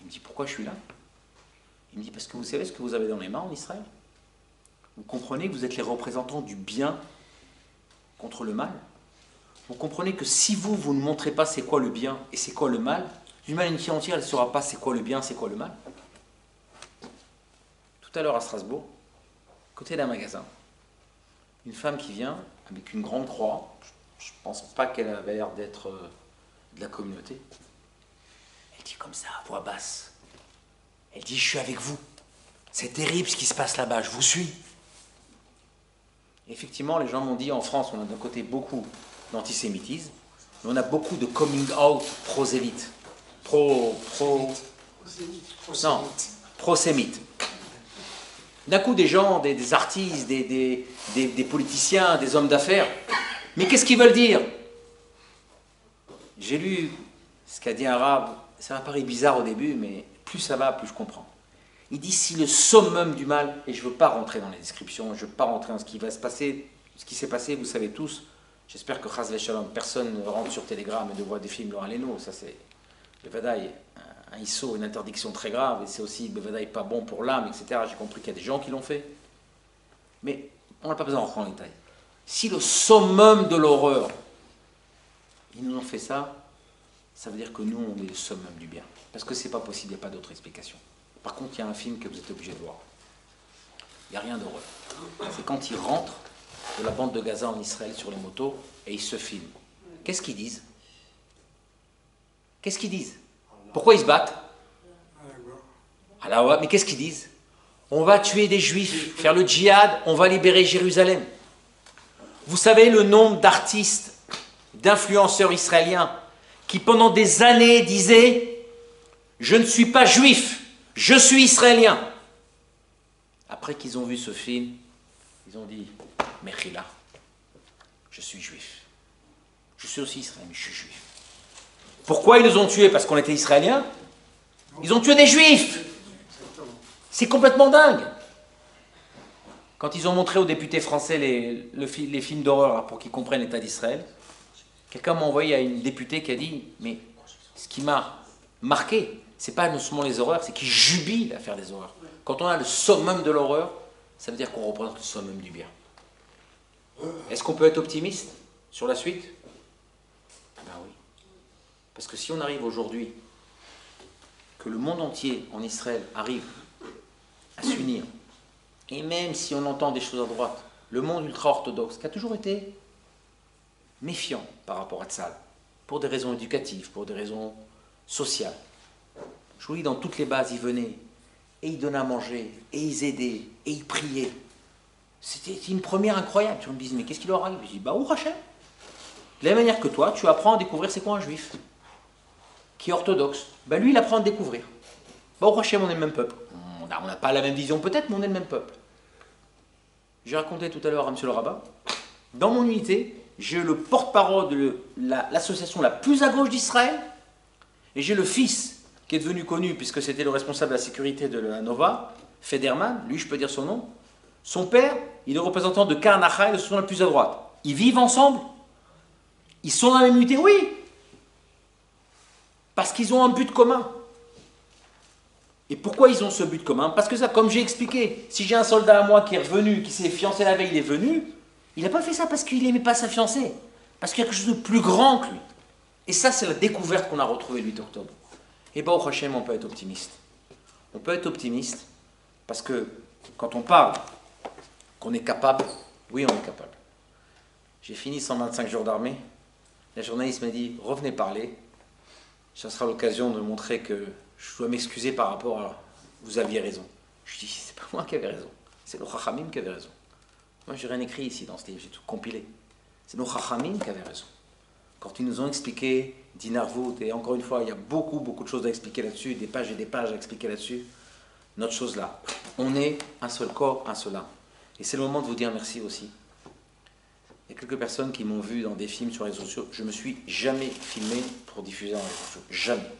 Il me dit, pourquoi je suis là? Il me dit, parce que vous savez ce que vous avez dans les mains en Israël? Vous comprenez que vous êtes les représentants du bien contre le mal? Vous comprenez que si vous ne montrez pas c'est quoi le bien et c'est quoi le mal, l'humanité entière ne saura pas c'est quoi le bien, c'est quoi le mal. Tout à l'heure à Strasbourg, côté d'un magasin, une femme qui vient avec une grande croix, je ne pense pas qu'elle avait l'air d'être de la communauté, elle dit comme ça, à voix basse, elle dit, je suis avec vous, c'est terrible ce qui se passe là-bas, je vous suis. Et effectivement, les gens m'ont dit, en France, on a d'un côté beaucoup d'antisémitisme, mais on a beaucoup de coming out prosélyte, prosémite. D'un coup, des gens, des artistes, des politiciens, des hommes d'affaires, mais qu'est-ce qu'ils veulent dire? J'ai lu ce qu'a dit un rabbin, ça m'a paru bizarre au début, mais plus ça va, plus je comprends. Il dit, si le summum du mal, et je ne veux pas rentrer dans les descriptions, je ne veux pas rentrer dans ce qui va se passer, ce qui s'est passé, vous savez tous, j'espère que Chas Shalom, personne ne rentre sur Telegram et ne voit des films Laura Leno, ça c'est, Bevadaï, un ISO, une interdiction très grave, et c'est aussi, Bevadaï, pas bon pour l'âme, etc. J'ai compris qu'il y a des gens qui l'ont fait. Mais on n'a pas besoin de rentrer en détail. Si le summum de l'horreur, ils nous ont fait ça, ça veut dire que nous, on est le summum du bien. Parce que c'est pas possible, il n'y a pas d'autre explication. Par contre, il y a un film que vous êtes obligé de voir. Il n'y a rien d'horreur. C'est quand ils rentrent de la bande de Gaza en Israël sur les motos et ils se filment. Qu'est-ce qu'ils disent? Qu'est-ce qu'ils disent? Pourquoi ils se battent? Alors, mais qu'est-ce qu'ils disent? On va tuer des juifs, faire le djihad, on va libérer Jérusalem. Vous savez le nombre d'artistes, d'influenceurs israéliens qui pendant des années disaient « Je ne suis pas juif, je suis israélien ». Après qu'ils ont vu ce film, ils ont dit « Mechila, je suis juif. Je suis aussi israélien, mais je suis juif. » Pourquoi ils nous ont tués? Parce qu'on était israéliens? Ils ont tué des juifs. C'est complètement dingue. Quand ils ont montré aux députés français les films d'horreur pour qu'ils comprennent l'état d'Israël, quelqu'un m'a envoyé à une députée qui a dit « Mais ce qui m'a marqué, c'est pas non seulement les horreurs, c'est qu'ils jubilent à faire des horreurs. Quand on a le summum de l'horreur, ça veut dire qu'on représente le summum du bien. Est-ce qu'on peut être optimiste sur la suite? Ben oui. Parce que si on arrive aujourd'hui, que le monde entier en Israël arrive à s'unir, et même si on entend des choses à droite, le monde ultra-orthodoxe, qui a toujours été méfiant par rapport à Tzal, pour des raisons éducatives, pour des raisons sociales. Je vous dis, dans toutes les bases, ils venaient, et ils donnaient à manger, et ils aidaient, et ils priaient. C'était une première incroyable. Tu me dis, mais qu'est-ce qui leur arrive? Je dis, bah, ou Hachem. De la même manière que toi, tu apprends à découvrir c'est quoi un juif, qui est orthodoxe. Bah, lui, il apprend à découvrir. Bah, ou Hachem, on est le même peuple. On n'a pas la même vision peut-être, mais on est le même peuple. J'ai raconté tout à l'heure à M. le rabbin, dans mon unité, j'ai le porte-parole de l'association la plus à gauche d'Israël, et j'ai le fils qui est devenu connu, puisque c'était le responsable de la sécurité de la Nova, Federman, lui je peux dire son nom. Son père, il est représentant de Karnacha, l'association la plus à droite. Ils vivent ensemble? Ils sont dans la même unité? Oui! Parce qu'ils ont un but commun. Et pourquoi ils ont ce but commun? Parce que ça, comme j'ai expliqué, si j'ai un soldat à moi qui est revenu, qui s'est fiancé la veille, il est venu, il n'a pas fait ça parce qu'il n'aimait pas sa fiancée, parce qu'il y a quelque chose de plus grand que lui. Et ça, c'est la découverte qu'on a retrouvée le 8 octobre. Et bien, au Hachem, on peut être optimiste. On peut être optimiste parce que quand on parle qu'on est capable, oui, on est capable. J'ai fini 125 jours d'armée. La journaliste m'a dit, revenez parler. Ça sera l'occasion de montrer que je dois m'excuser par rapport à vous aviez raison. Je dis, c'est pas moi qui avais raison, c'est nos Chachamim qui avait raison. Moi, j'ai rien écrit ici dans ce livre, j'ai tout compilé. C'est nos Chachamim qui avaient raison. quand ils nous ont expliqué Dinarvout, et encore une fois, il y a beaucoup de choses à expliquer là-dessus, des pages et des pages à expliquer là-dessus, notre chose là, on est un seul corps, un seul âme. Et c'est le moment de vous dire merci aussi. Il y a quelques personnes qui m'ont vu dans des films sur les réseaux sociaux. Je ne me suis jamais filmé pour diffuser dans les réseaux sociaux. Jamais.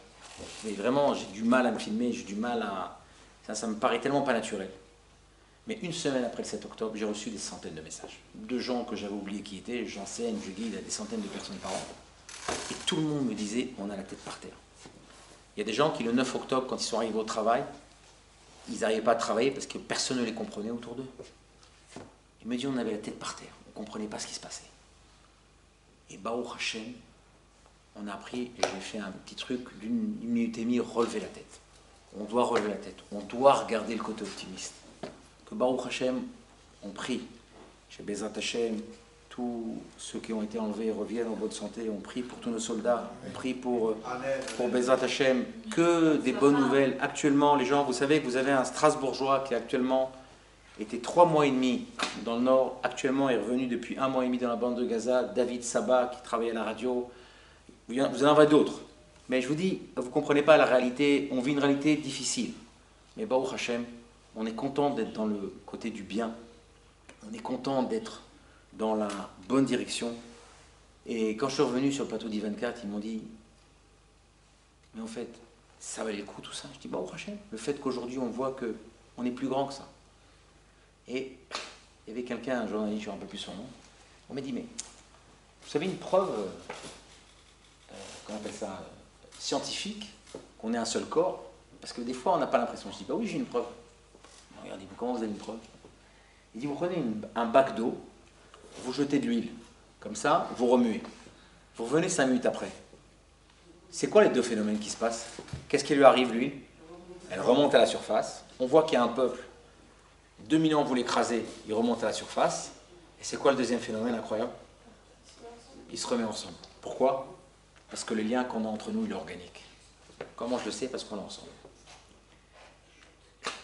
Mais vraiment, j'ai du mal à me filmer, j'ai du mal à... Ça me paraît tellement pas naturel. Mais une semaine après le 7 octobre, j'ai reçu des centaines de messages. De gens que j'avais oublié qui étaient. J'enseigne, je guide à des centaines de personnes par an. Et tout le monde me disait, on a la tête par terre. Il y a des gens qui, le 9 octobre, quand ils sont arrivés au travail, ils n'arrivaient pas à travailler parce que personne ne les comprenait autour d'eux. Ils me disaient, on avait la tête par terre. On ne comprenait pas ce qui se passait. Et Baruch Hashem, on a appris, et j'ai fait un petit truc d'une minute et demie, relever la tête. On doit relever la tête. On doit regarder le côté optimiste. Que Baruch Hashem, on prie. Chez Bezrat Hashem, tous ceux qui ont été enlevés reviennent en bonne santé. On prie pour tous nos soldats. On prie pour Bezrat Hashem. Que des bonnes nouvelles. Actuellement, les gens, vous savez que vous avez un Strasbourgeois qui actuellement était 3 mois et demi dans le Nord. Actuellement est revenu depuis 1 mois et demi dans la bande de Gaza. David Saba qui travaille à la radio. Vous en avez d'autres. Mais je vous dis, vous ne comprenez pas la réalité. On vit une réalité difficile. Mais Baruch Hashem, on est content d'être dans le côté du bien. On est content d'être dans la bonne direction. Et quand je suis revenu sur le plateau d'I24, ils m'ont dit, mais en fait, ça valait le coup tout ça. Je dis, Baruch Hashem, le fait qu'aujourd'hui on voit qu'on est plus grand que ça. Et il y avait quelqu'un, un journaliste, je ne me rappelle plus son nom, on m'a dit, mais vous savez une preuve, qu'on appelle ça, scientifique, qu'on est un seul corps, parce que des fois on n'a pas l'impression. Je dis, bah oui, j'ai une preuve. Regardez, comment vous avez une preuve? Il dit, vous prenez un bac d'eau, vous jetez de l'huile, comme ça, vous remuez. Vous revenez 5 minutes après. C'est quoi les deux phénomènes qui se passent? Qu'est-ce qui lui arrive, lui? Elle remonte à la surface. On voit qu'il y a un peuple, 2 millions vous l'écrasez, il remonte à la surface. Et c'est quoi le deuxième phénomène incroyable? Il se remet ensemble. Pourquoi? Parce que le lien qu'on a entre nous, il est organique. Comment je le sais? Parce qu'on est ensemble.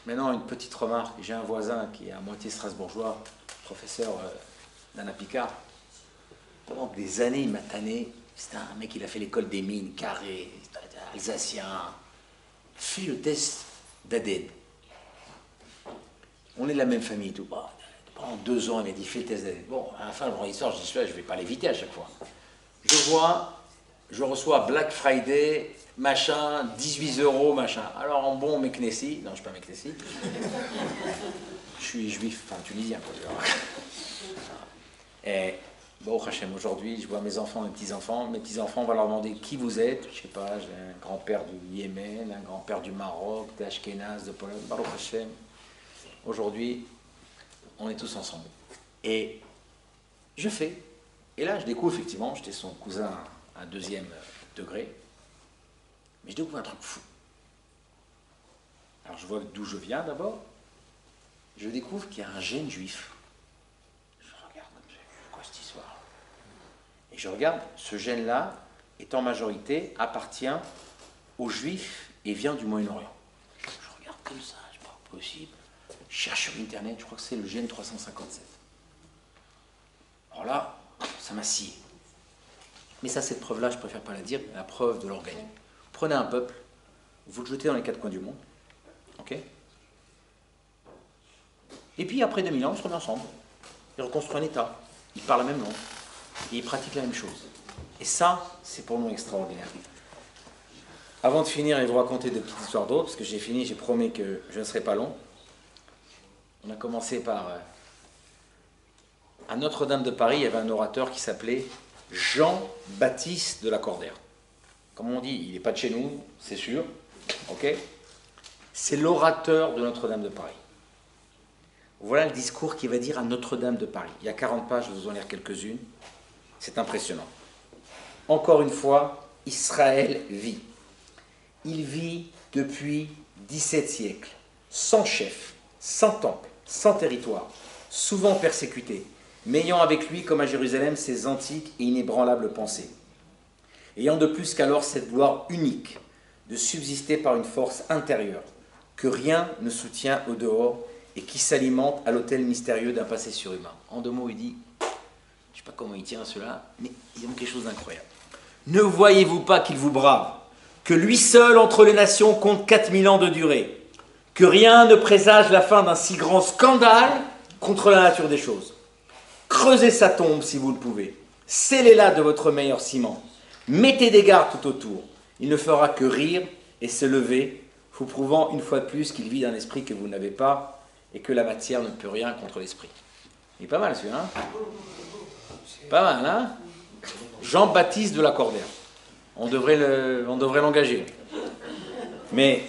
Maintenant, une petite remarque. J'ai un voisin qui est à moitié strasbourgeois, professeur d'Anna Picard. Pendant des années, il m'a tanné. C'était un mec, il a fait l'école des mines, carré, alsacien. Fais le test d'ADN. On est de la même famille et tout. Bon, pendant 2 ans, il m'a dit, fais le test d'ADN. Bon, à la fin, je l'histoire, je dis, je ne vais pas l'éviter à chaque fois. Je reçois Black Friday, machin, 18 €, machin. Alors en bon Meknessi, non je ne suis pas Meknessi, je suis juif, enfin tunisien quoi. Et bon, Hachem, aujourd'hui je vois mes enfants, mes petits-enfants, on va leur demander qui vous êtes, je sais pas, j'ai un grand-père du Yémen, un grand-père du Maroc, d'Ashkenaz, de Pologne, Baruch Hashem. Aujourd'hui, on est tous ensemble. Et je fais, et là je découvre effectivement, j'étais son cousin à 2e degré, mais je découvre un truc fou. Alors je vois d'où je viens d'abord, je découvre qu'il y a un gène juif. Je regarde comme ça, c'est quoi cette histoire? Et je regarde, ce gène-là est en majorité, appartient aux juifs et vient du Moyen-Orient. Je regarde comme ça, c'est pas possible. Je cherche sur internet, je crois que c'est le gène 357. Alors là, ça m'a scié. Mais ça, cette preuve-là, je préfère pas la dire, la preuve de l'organisme. Prenez un peuple, vous le jetez dans les 4 coins du monde, ok? Et puis après 2000 ans, ils se remettent ensemble. Ils reconstruisent un État, ils parlent la même langue, et ils pratiquent la même chose. Et ça, c'est pour nous extraordinaire. Avant de finir et de vous raconter des petites histoires d'autres, parce que j'ai fini, j'ai promis que je ne serai pas long. On a commencé par... à Notre-Dame de Paris, il y avait un orateur qui s'appelait Jean-Baptiste de la Cordère. Comme on dit, il n'est pas de chez nous, c'est sûr. Ok? C'est l'orateur de Notre-Dame de Paris. Voilà le discours qu'il va dire à Notre-Dame de Paris. Il y a 40 pages, je vais vous en lire quelques-unes. C'est impressionnant. Encore une fois, Israël vit. Il vit depuis 17 siècles, sans chef, sans temple, sans territoire, souvent persécuté, mais ayant avec lui, comme à Jérusalem, ses antiques et inébranlables pensées. Ayant de plus qu'alors cette gloire unique de subsister par une force intérieure, que rien ne soutient au dehors et qui s'alimente à l'autel mystérieux d'un passé surhumain. En 2 mots, il dit, je ne sais pas comment il tient cela, mais ils ont quelque chose d'incroyable. Ne voyez-vous pas qu'il vous brave, que lui seul entre les nations compte 4000 ans de durée, que rien ne présage la fin d'un si grand scandale contre la nature des choses. Creusez sa tombe si vous le pouvez, scellez-la de votre meilleur ciment, mettez des gardes tout autour, il ne fera que rire et se lever, vous prouvant une fois de plus qu'il vit d'un esprit que vous n'avez pas et que la matière ne peut rien contre l'esprit. Il est pas mal celui-là, hein? Pas mal, hein? Jean-Baptiste de Lacordaire. On devrait l'engager. Mais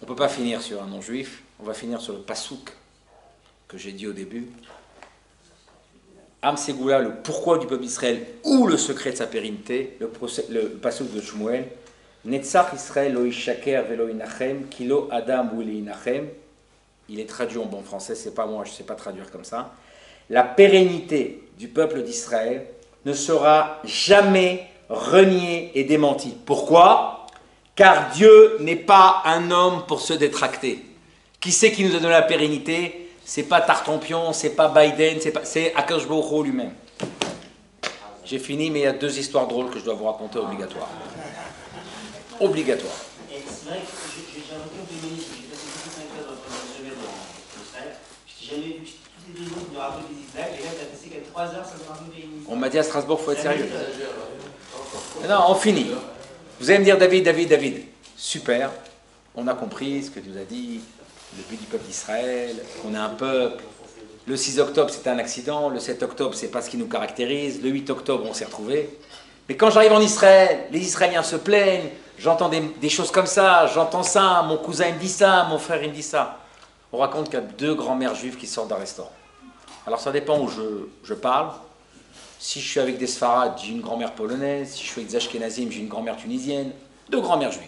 on ne peut pas finir sur un non-juif, on va finir sur le pasouk que j'ai dit au début. Am Ségoula, le pourquoi du peuple d'Israël ou le secret de sa pérennité, le pasouk de Shmuel. Netzach Israël lo ishaker velo inachem, kilo adam ou inachem. Il est traduit en bon français, c'est pas moi, je ne sais pas traduire comme ça. La pérennité du peuple d'Israël ne sera jamais reniée et démentie. Pourquoi? Car Dieu n'est pas un homme pour se détracter. Qui c'est qui nous a donné la pérennité? C'est pas Tartampion, c'est pas Biden, c'est Akadosh Baruch Hu lui-même. J'ai fini, mais il y a 2 histoires drôles que je dois vous raconter obligatoire. Obligatoire. Et c'est vrai que j'ai remarqué au Premier ministre, j'ai passé beaucoup de 5 heures dans le sommet d'Israël, je n'ai jamais vu toutes les vidéos qui me racontent des Israël, et là, tu as passé 3 heures sans me raconter une histoire. On m'a dit à Strasbourg, il faut être sérieux. Non, on finit. Vous allez me dire, David, super, on a compris ce que tu nous as dit, le but du peuple d'Israël, qu'on est un peuple. Le 6 octobre, c'était un accident, le 7 octobre, c'est pas ce qui nous caractérise, le 8 octobre, on s'est retrouvés. Mais quand j'arrive en Israël, les Israéliens se plaignent, j'entends des choses comme ça, j'entends ça, mon cousin il me dit ça, mon frère il me dit ça. On raconte qu'il y a 2 grands-mères juives qui sortent d'un restaurant. Alors ça dépend où je parle. Si je suis avec des Sfarades, j'ai une grand-mère polonaise. Si je suis avec des Ashkenazim, j'ai une grand-mère tunisienne. 2 grands-mères juives.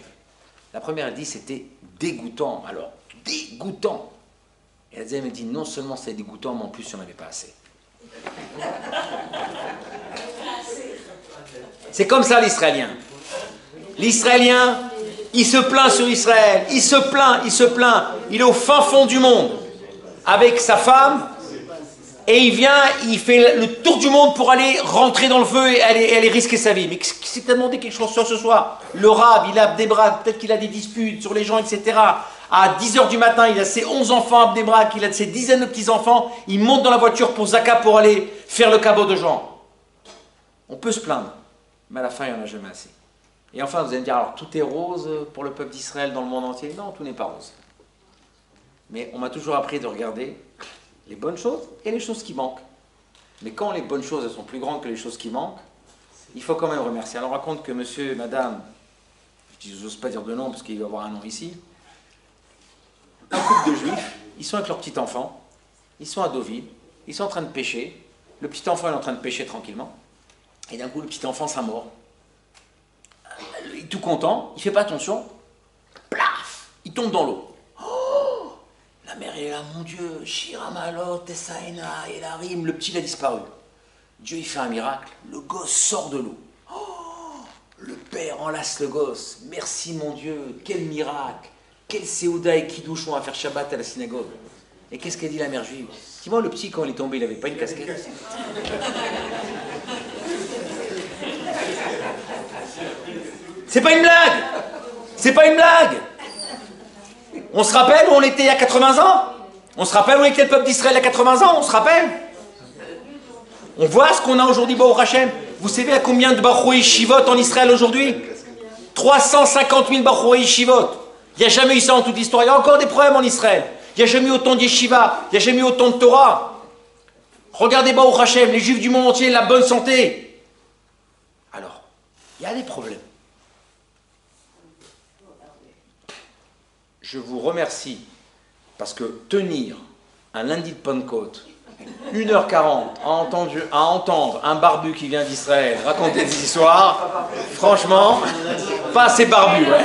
La première, elle dit, c'était dégoûtant. Alors, dégoûtant. Et la deuxième, elle dit, non seulement c'était dégoûtant, mais en plus, il n'y en avait pas assez. C'est comme ça, l'Israélien. L'Israélien, il se plaint sur Israël. Il se plaint. Il est au fin fond du monde avec sa femme. Et il fait le tour du monde pour aller rentrer dans le feu et aller risquer sa vie. Mais qui s'est demandé quelque chose sur ce soir? Le rab, il a Abdébrak, peut-être qu'il a des disputes sur les gens, etc. À 10h du matin, il a ses 11 enfants à Abdébrak, il a ses dizaines de petits-enfants. Il monte dans la voiture pour Zaka pour aller faire le cabot de gens. On peut se plaindre, mais à la fin, il n'y en a jamais assez. Et enfin, vous allez me dire, alors tout est rose pour le peuple d'Israël dans le monde entier? Non, tout n'est pas rose. Mais on m'a toujours appris de regarder les bonnes choses et les choses qui manquent. Mais quand les bonnes choses elles sont plus grandes que les choses qui manquent, il faut quand même remercier. Alors on raconte que monsieur et madame, je n'ose pas dire de nom parce qu'il va y avoir un nom ici, un couple de juifs, ils sont avec leur petit enfant, ils sont à Deauville, ils sont en train de pêcher, le petit enfant est en train de pêcher tranquillement, et d'un coup le petit enfant s'amord. Il est tout content, il ne fait pas attention, plaf, il tombe dans l'eau. La mère est là, mon Dieu, Shiramalot, Tessaïna, Elarim, le petit il a disparu. Dieu il fait un miracle, le gosse sort de l'eau. Oh, le père enlace le gosse, merci mon Dieu, quel miracle, quel Séouda et Kidouch on va faire Shabbat à la synagogue. Et qu'est-ce qu'a dit la mère juive? Dis-moi, le petit quand il est tombé, il n'avait pas une casquette. C'est pas une blague! C'est pas une blague! On se rappelle où on était il y a 80 ans? On se rappelle où était le peuple d'Israël il y a 80 ans? On se rappelle? On voit ce qu'on a aujourd'hui, Baruch Hashem. Vous savez à combien de Bachoui Shivot en Israël aujourd'hui? 350 000 Bachoui Shivot. Il n'y a jamais eu ça en toute l'histoire. Il y a encore des problèmes en Israël. Il n'y a jamais eu autant de yeshiva. Il n'y a jamais eu autant de Torah. Regardez Baruch Hashem, les juifs du monde entier, la bonne santé. Alors, il y a des problèmes. Je vous remercie parce que tenir un lundi de Pentecôte, 1h40 à entendre un barbu qui vient d'Israël raconter des histoires, franchement, pas assez barbu. Ouais.